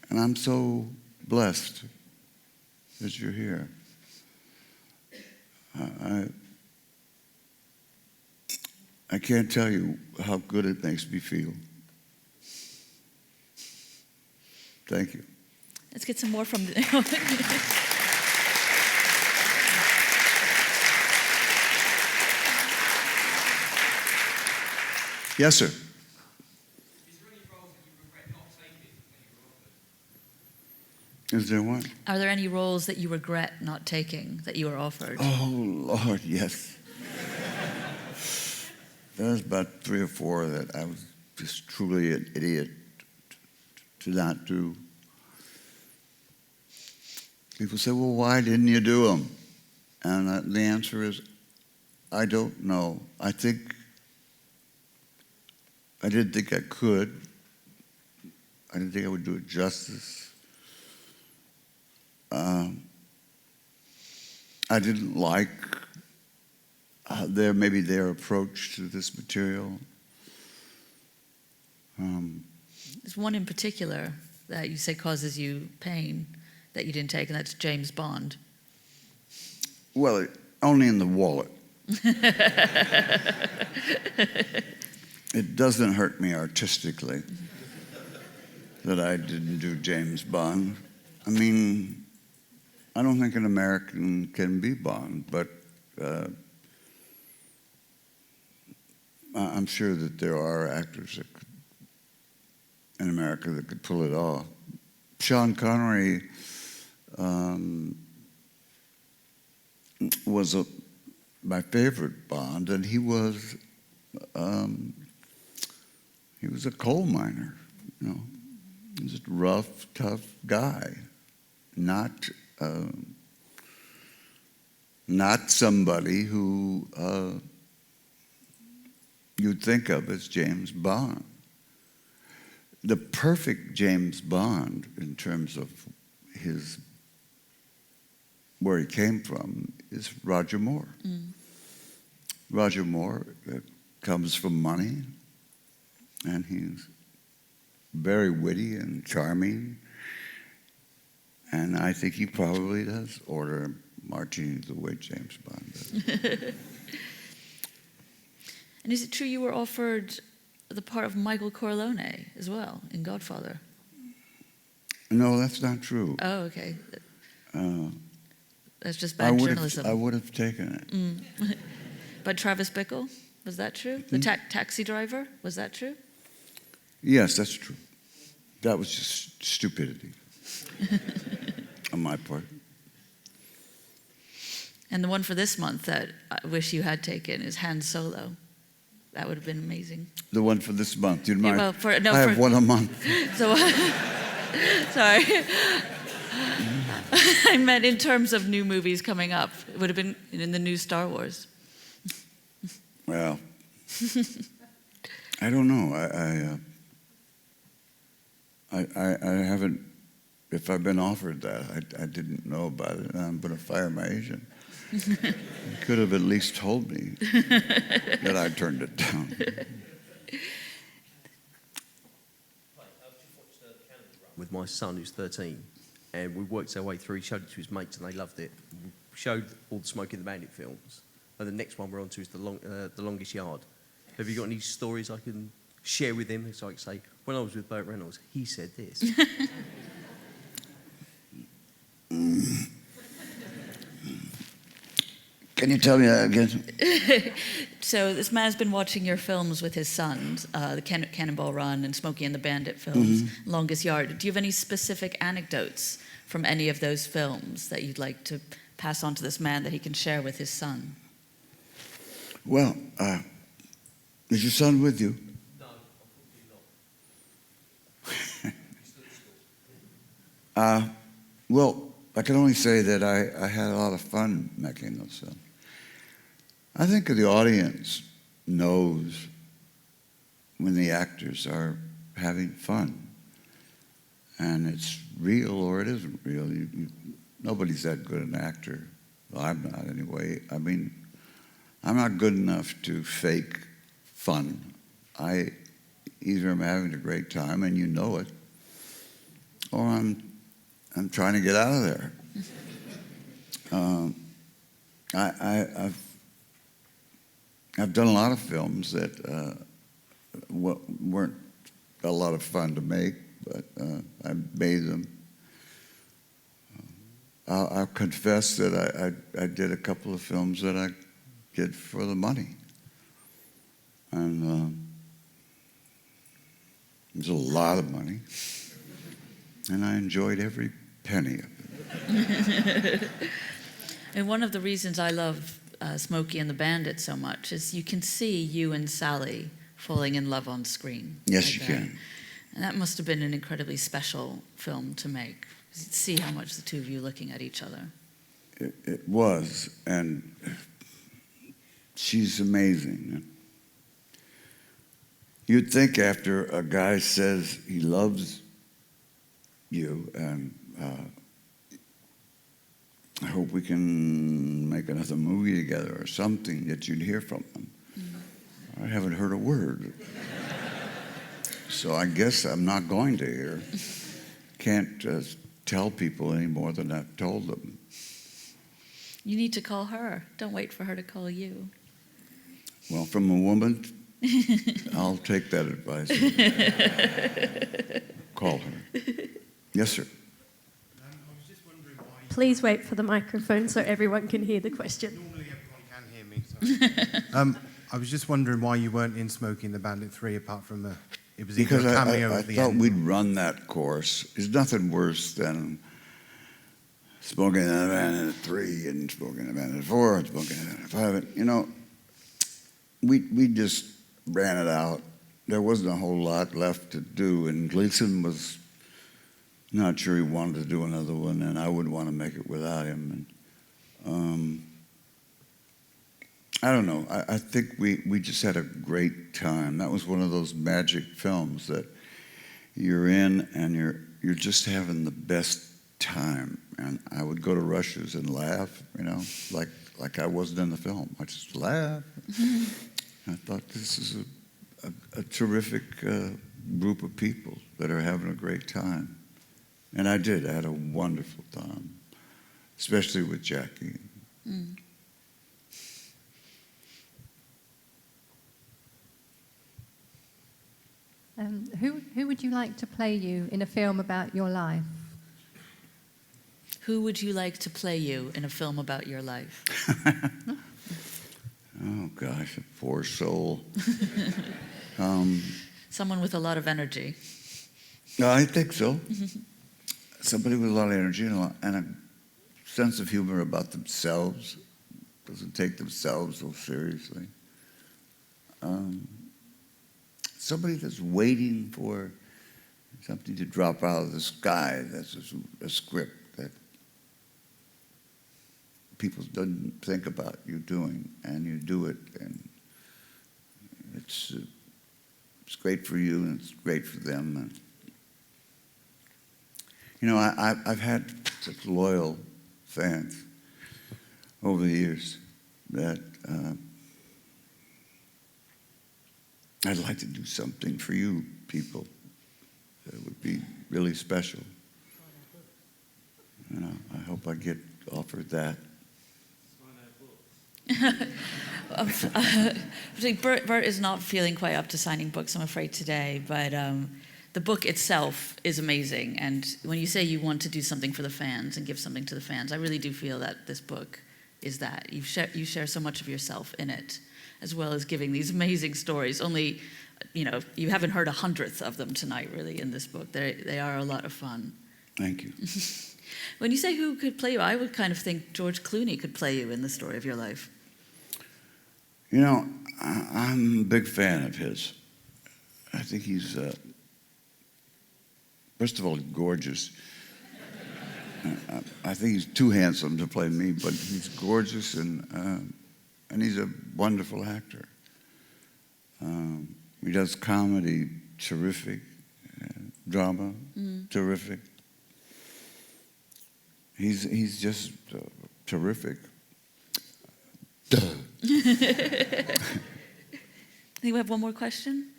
And I'm so blessed that you're here. I can't tell you how good it makes me feel. Thank you. Let's get some more from the... Yes, sir. Is there any roles that you regret not taking when you were offered? Is there one? Are there any roles that you regret not taking that you were offered? Oh, Lord, yes. There's about 3 or 4 that I was just truly an idiot to not do. People say, well, why didn't you do them? And the answer is, I don't know. I didn't think I could. I didn't think I would do it justice. I didn't like their approach to this material. There's one in particular that you say causes you pain that you didn't take, and that's James Bond. Well, only in the wallet. It doesn't hurt me artistically that I didn't do James Bond. I mean, I don't think an American can be Bond, but I'm sure that there are actors in America that could pull it off. Sean Connery was my favorite Bond, and he was a coal miner, He was a rough, tough guy, not somebody who you'd think of as James Bond. The perfect James Bond in terms of where he came from is Roger Moore. Roger Moore comes from money, and he's very witty and charming. And I think he probably does order martinis the way James Bond does. And is it true you were offered the part of Michael Corleone as well in Godfather? No, that's not true. Oh, okay. That's just I bad would journalism. have taken it. But Travis Bickle, was that true? The taxi driver, was that true? Yes, that's true. That was just stupidity on my part. And the one for this month that I wish you had taken is Han Solo. That would have been amazing. The one for this month. You'd mind? well, I have one a month. So, sorry. I meant in terms of new movies coming up. It would have been in the new Star Wars. Well, I don't know. I haven't. If I've been offered that, I didn't know about it, and I'm going to fire my agent. You could have at least told me that I turned it down. With my son, who's 13, and we worked our way through. He showed it to his mates, and they loved it. We showed all the Smokey and the Bandit films, and the next one we're on to is The Longest Yard. Have you got any stories I can share with him? So I can say, when I was with Burt Reynolds, he said this. Can you tell me that again? So this man's been watching your films with his sons, the Cannonball Run and Smokey and the Bandit films, Longest Yard. Do you have any specific anecdotes from any of those films that you'd like to pass on to this man that he can share with his son? Well, is your son with you? No, unfortunately not. Well, I can only say that I had a lot of fun making those films. I think the audience knows when the actors are having fun, and it's real or it isn't real. Nobody's that good an actor. Well, I'm not anyway. I mean, I'm not good enough to fake fun. Either I'm having a great time and you know it, or I'm trying to get out of there. I've done a lot of films that weren't a lot of fun to make, but I made them. I'll confess that I did a couple of films that I did for the money. And it was a lot of money. And I enjoyed every penny of it. And one of the reasons I love Smokey and the Bandit so much is you can see you and Sally falling in love on screen. Yes, like you that. can. And that must have been an incredibly special film to make. You see how much the two of you looking at each other. It was, and she's amazing. You'd think after a guy says he loves you, and I hope we can make another movie together or something, that you'd hear from them. I haven't heard a word. So I guess I'm not going to hear. Can't tell people any more than I've told them. You need to call her. Don't wait for her to call you. Well, from a woman, I'll take that advice. Call her. Yes, sir. Please wait for the microphone so everyone can hear the question. Normally everyone can hear me. So. I was just wondering why you weren't in Smokey and the Bandit 3 apart from it was either Because a cameo I at the thought end. we'd run that course. There's nothing worse than Smoking and the Bandit 3 and Smoking and the Bandit 4 and Smoking and the Bandit 5. You know, we just ran it out. There wasn't a whole lot left to do, and Gleason was not sure he wanted to do another one, and I wouldn't want to make it without him. And I don't know. I think we just had a great time. That was one of those magic films that you're in and you're just having the best time. And I would go to Rush's and laugh, you know, like I wasn't in the film. I just laugh. I thought this is a terrific group of people that are having a great time. And I did. I had a wonderful time, especially with Jackie. Mm. Who would you like to play you in a film about your life? Who would you like to play you in a film about your life? Oh, gosh, a poor soul. Someone with a lot of energy. No, I think so. Somebody with a lot of energy and a sense of humor about themselves, doesn't take themselves so seriously. Somebody that's waiting for something to drop out of the sky. That's a script that people don't think about you doing, and you do it, and it's great for you and it's great for them. And, you know, I've had such loyal fans over the years that I'd like to do something for you people that would be really special. You know, I hope I get offered that. Burt is not feeling quite up to signing books, I'm afraid, today, but the book itself is amazing. And when you say you want to do something for the fans and give something to the fans, I really do feel that this book is that. You share so much of yourself in it, as well as giving these amazing stories. Only, you know, you haven't heard 100th of them tonight, really, in this book. They are a lot of fun. Thank you. When you say who could play you, I would kind of think George Clooney could play you in the story of your life. You know, I'm a big fan of his. I think he's, first of all, gorgeous. I think he's too handsome to play me, but he's gorgeous and he's a wonderful actor. He does comedy, terrific. Drama, terrific. He's just terrific. Duh. I think we have one more question.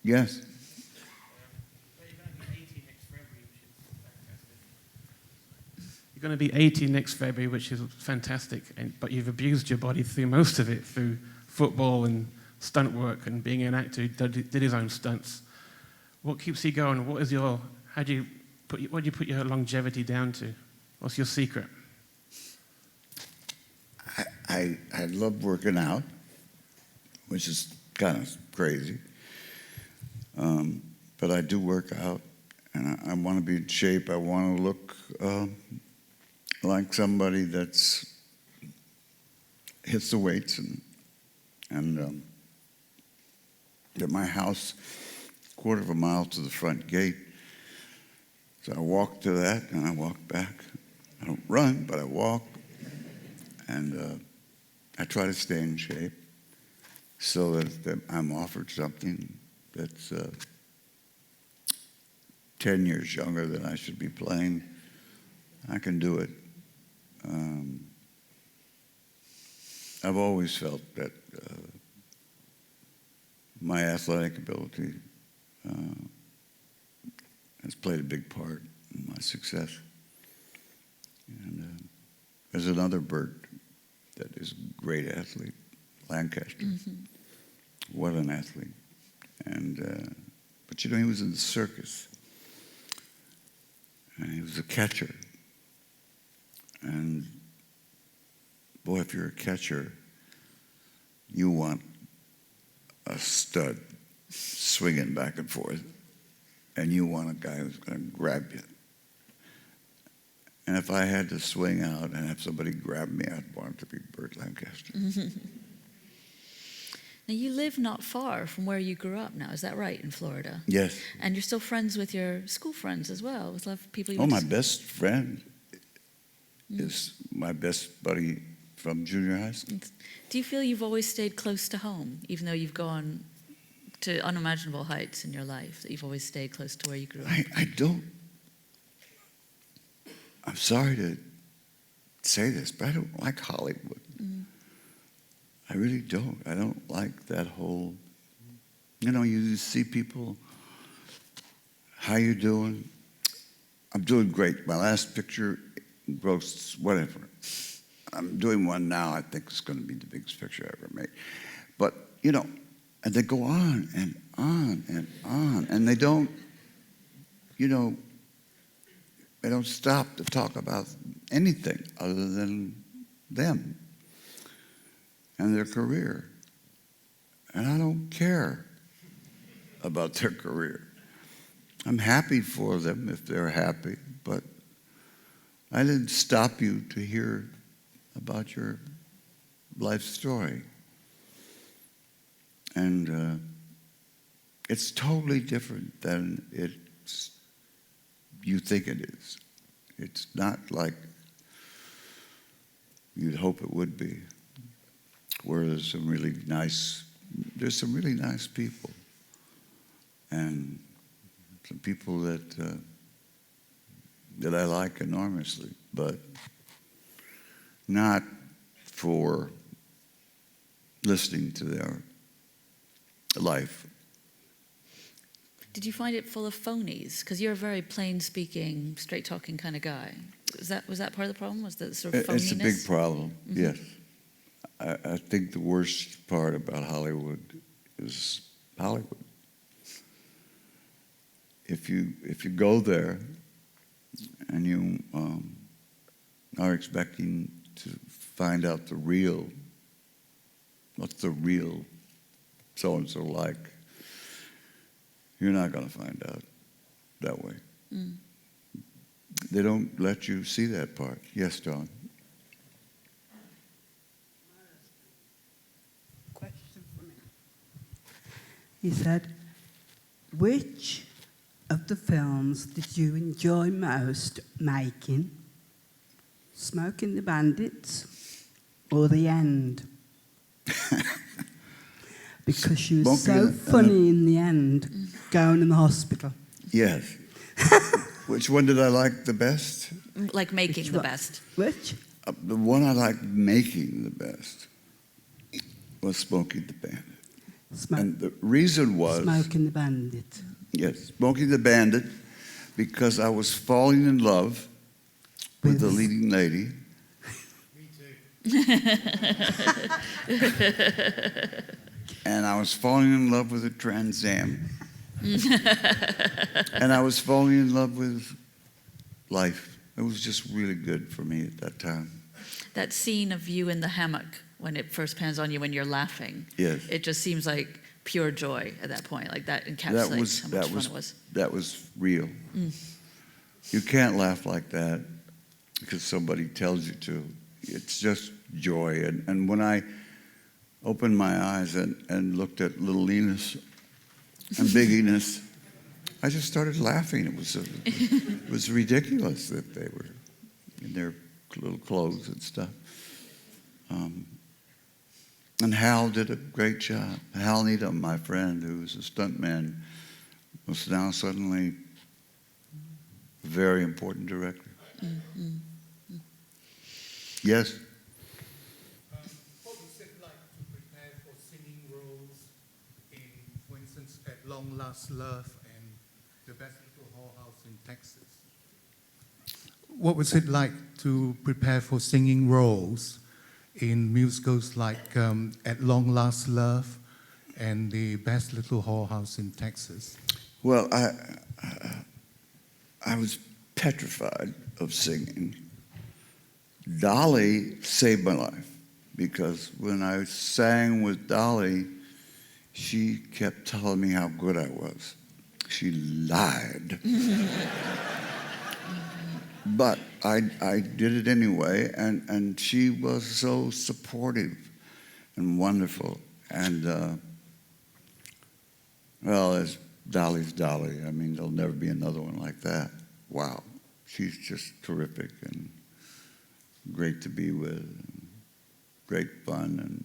Yes. You're going to be 80 next February, which is fantastic, but you've abused your body through most of it, through football and stunt work and being an actor who did his own stunts. What keeps you going? What do you put your longevity down to? What's your secret? I love working out, which is kind of crazy. But I do work out, and I want to be in shape. I want to look like somebody that's hits the weights, and at my house, a quarter of a mile to the front gate. So I walk to that, and I walk back. I don't run, but I walk, and I try to stay in shape so that I'm offered something that's 10 years younger than I should be playing. I can do it. I've always felt that my athletic ability has played a big part in my success. And there's another Burt that is a great athlete, Lancaster. Mm-hmm. What an athlete. And but you know, he was in the circus. And he was a catcher. And boy, if you're a catcher, you want a stud swinging back and forth. And you want a guy who's going to grab you. And if I had to swing out and have somebody grab me, I'd want it to be Burt Lancaster. Now, you live not far from where you grew up now. Is that right, in Florida? Yes. And you're still friends with your school friends as well, with a lot of people you my best friend is my best buddy from junior high school. Do you feel you've always stayed close to home, even though you've gone to unimaginable heights in your life, that you've always stayed close to where you grew up? I don't. I'm sorry to say this, but I don't like Hollywood. I really don't. I don't like that whole, you know, you see people how you doing? I'm doing great. My last picture grossed whatever. I'm doing one now. I think it's going to be the biggest picture I ever made. But, you know, and they go on and on and on. And they don't, you know, they don't stop to talk about anything other than them and their career. And I don't care about their career. I'm happy for them if they're happy, but I didn't stop you to hear about your life story. And it's totally different than you think it is. It's not like you'd hope it would be, where there's some really nice people. And some people that I like enormously, but not for listening to their life. Did you find it full of phonies? Because you're a very plain-speaking, straight-talking kind of guy. Was that part of the problem? Was that sort of phoniness? It's a big problem, yes. I think the worst part about Hollywood is Hollywood. If you go there and you are expecting to find out what's the real so-and-so like, you're not going to find out that way. Mm. They don't let you see that part. Yes, John? Question for me. He said, which of the films did you enjoy most making? Smoking the Bandits or The End? Because she was so funny in the end, going in the hospital. Yes. Which one did I like the best? Like making the best. Which? The one I liked making the best was Smokey the Bandit. And the reason was... Smoking the Bandit. Yes, Smokey the Bandit, because I was falling in love with the leading lady. Me too. And I was falling in love with a Trans Am. And I was falling in love with life. It was just really good for me at that time. That scene of you in the hammock when it first pans on you when you're laughing. Yes. It just seems like pure joy at that point. Like that encapsulates how much fun it was. That was real. Mm. You can't laugh like that because somebody tells you to. It's just joy. And when I opened my eyes and looked at little Linus and Big Enos, I just started laughing. It was ridiculous that they were in their little clothes and stuff. And Hal did a great job. Hal Needham, my friend, who was a stuntman, was now suddenly a very important director. Mm-hmm. Yes? What was it like to prepare for singing roles in, for instance, At Long Last Love and The Best Little Whorehouse in Texas? What was it like to prepare for singing roles in musicals like At Long Last Love and The Best Little Whorehouse in Texas? Well, I was petrified of singing. Dolly saved my life because when I sang with Dolly, she kept telling me how good I was. She lied. But I did it anyway, and she was so supportive and wonderful. And, well, as Dolly's Dolly, I mean, there'll never be another one like that. Wow. She's just terrific and great to be with, and great fun, and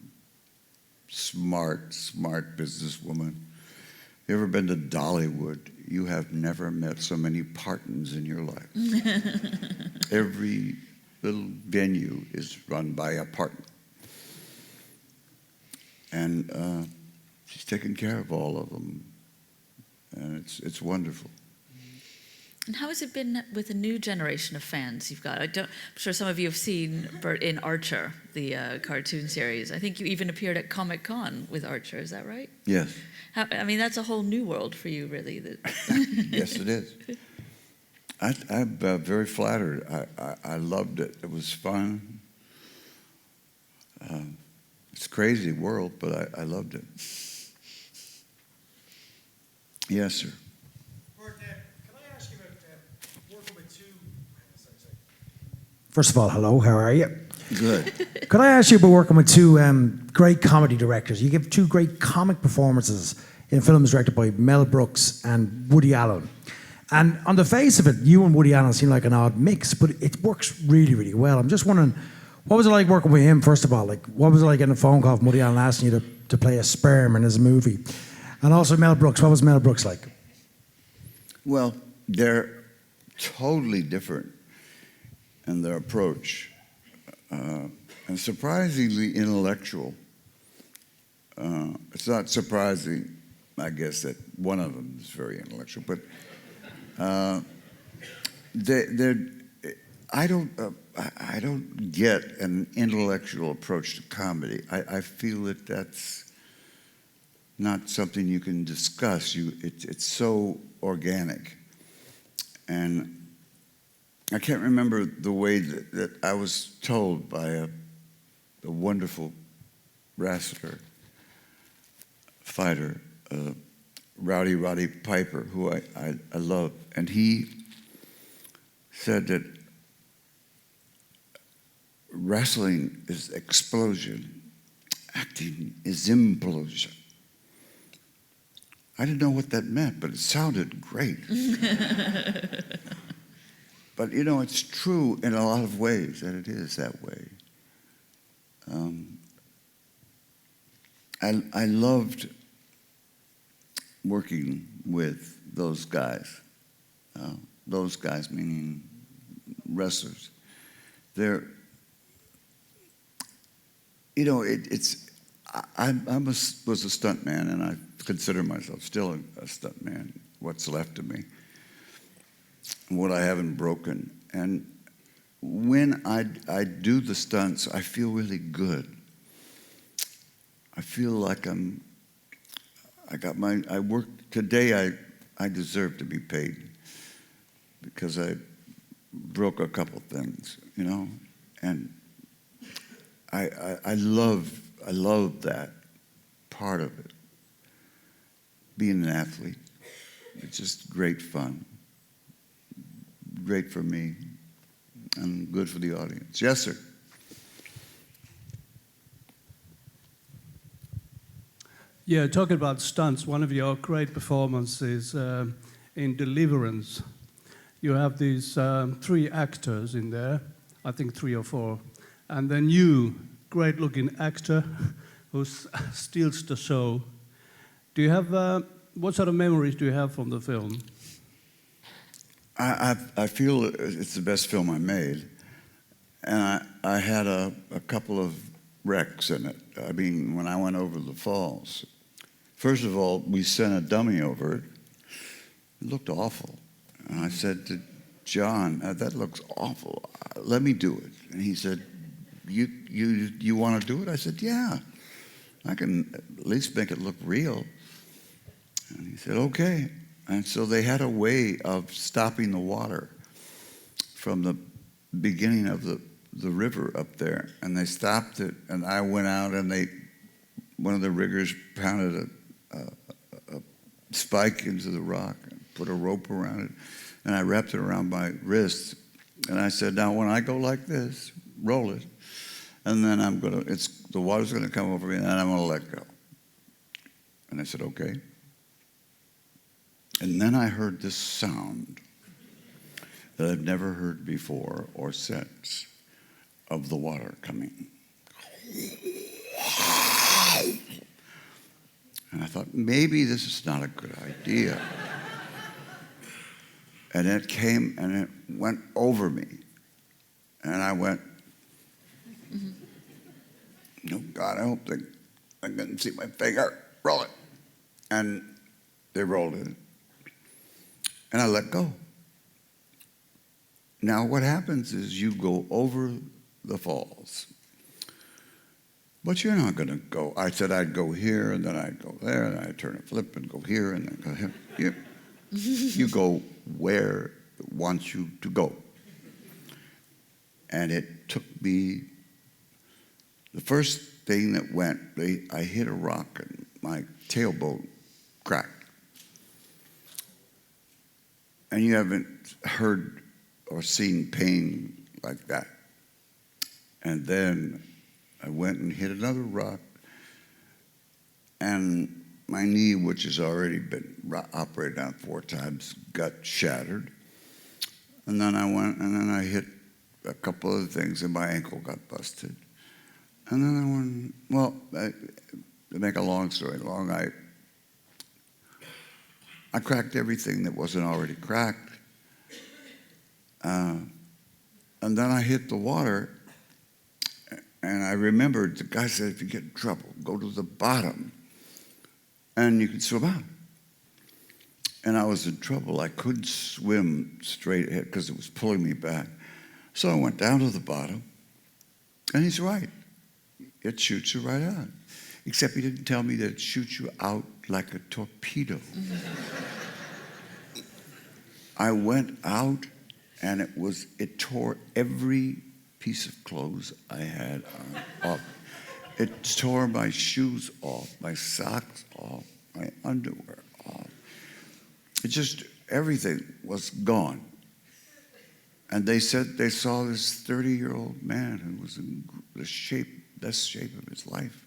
smart businesswoman. You ever been to Dollywood? You have never met so many Partons in your life. Every little venue is run by a Parton. And she's taken care of all of them. And it's wonderful. And how has it been with the new generation of fans you've got? I'm sure some of you have seen Burt in Archer, the cartoon series. I think you even appeared at Comic-Con with Archer, is that right? Yes. I mean, that's a whole new world for you, really. Yes, it is. I'm very flattered. I loved it. It was fun. It's a crazy world, but I loved it. Yes, sir. Burt, can I ask you about working with two... First of all, hello, how are you? Good. Could I ask you about working with two great comedy directors? You give two great comic performances in films directed by Mel Brooks and Woody Allen. And on the face of it, you and Woody Allen seem like an odd mix, but it works really, really well. I'm just wondering, what was it like working with him, first of all? Like, what was it like getting a phone call from Woody Allen asking you to play a sperm in his movie? And also Mel Brooks, what was Mel Brooks like? Well, they're totally different in their approach. And surprisingly intellectual. It's not surprising, I guess, that one of them is very intellectual, but I don't get an intellectual approach to comedy. I feel that that's not something you can discuss. It's so organic. And I can't remember the way that I was told by a wonderful wrestler, fighter, Roddy Piper, who I love. And he said that wrestling is explosion, acting is implosion. I didn't know what that meant, but it sounded great. But, you know, it's true in a lot of ways, and it is that way. I loved working with those guys. Those guys meaning wrestlers. They're, you know, I was a stuntman, and I consider myself still a stuntman, what's left of me, what I haven't broken. And when I do the stunts, I feel really good. I feel like I work, today I deserve to be paid because I broke a couple things, you know? And I love that part of it. Being an athlete, it's just great fun. Great for me and good for the audience. Yes, sir. Yeah, talking about stunts, one of your great performances in Deliverance. You have these 3 actors in there, I think 3 or 4, and then you, great-looking actor who steals the show. Do you have, what sort of memories do you have from the film? I feel it's the best film I made, and I had a couple of wrecks in it. I mean, when I went over the falls, first of all, we sent a dummy over it. It looked awful. And I said to John, that looks awful. Let me do it. And he said, you want to do it? I said, yeah. I can at least make it look real. And he said, okay. And so they had a way of stopping the water from the beginning of the river up there. And they stopped it, and I went out, and one of the riggers pounded a spike into the rock and put a rope around it, and I wrapped it around my wrist. And I said, now when I go like this, roll it, and then the water's gonna come over me, and then I'm gonna let go. And I said, okay. And then I heard this sound that I've never heard before or since of the water coming. And I thought, maybe this is not a good idea. And it came and it went over me. And I went, oh God, I hope I couldn't see my finger. Roll it. And they rolled it. And I let go. Now what happens is you go over the falls. But you're not going to go. I said I'd go here, and then I'd go there, and I'd turn a flip and go here, and then go here. You go where it wants you to go. And it took me, the first thing that went, I hit a rock, and my tailbone cracked. And you haven't heard or seen pain like that. And then I went and hit another rock, and my knee, which has already been operated on 4 times, got shattered. And then I went, and then I hit a couple other things, and my ankle got busted. And then I went, well, to make a long story long, I cracked everything that wasn't already cracked. And then I hit the water. And I remembered the guy said, if you get in trouble, go to the bottom and you can swim out. And I was in trouble. I couldn't swim straight ahead because it was pulling me back. So I went down to the bottom, and he's right. It shoots you right out. Except he didn't tell me that it shoots you out like a torpedo. I went out, and it tore every piece of clothes I had on off. It tore my shoes off, my socks off, my underwear off. It just, everything was gone. And they said they saw this 30-year-old man who was in the best shape of his life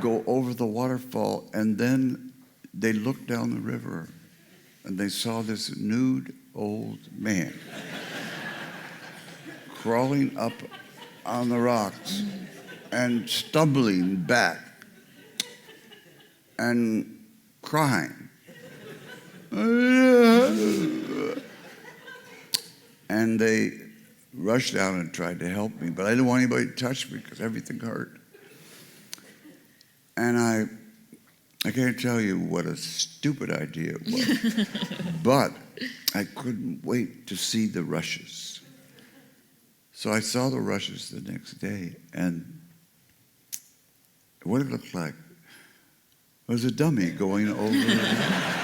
go over the waterfall, and then they looked down the river and they saw this nude old man crawling up on the rocks and stumbling back and crying. And they rushed down and tried to help me, but I didn't want anybody to touch me because everything hurt. And I can't tell you what a stupid idea it was, but I couldn't wait to see the rushes. So I saw the rushes the next day, and what it looked like was a dummy going over the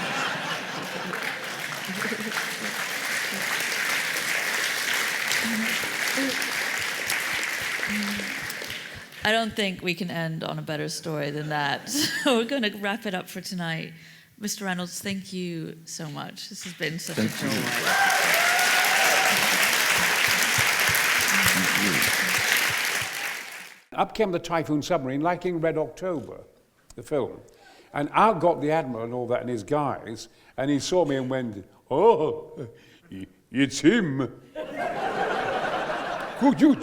I don't think we can end on a better story than that. So we're going to wrap it up for tonight. Mr. Reynolds, thank you so much. This has been such a joy. Up came the Typhoon submarine, like in Red October, the film. And out got the Admiral and all that and his guys, and he saw me and went, "Oh, it's him. Could you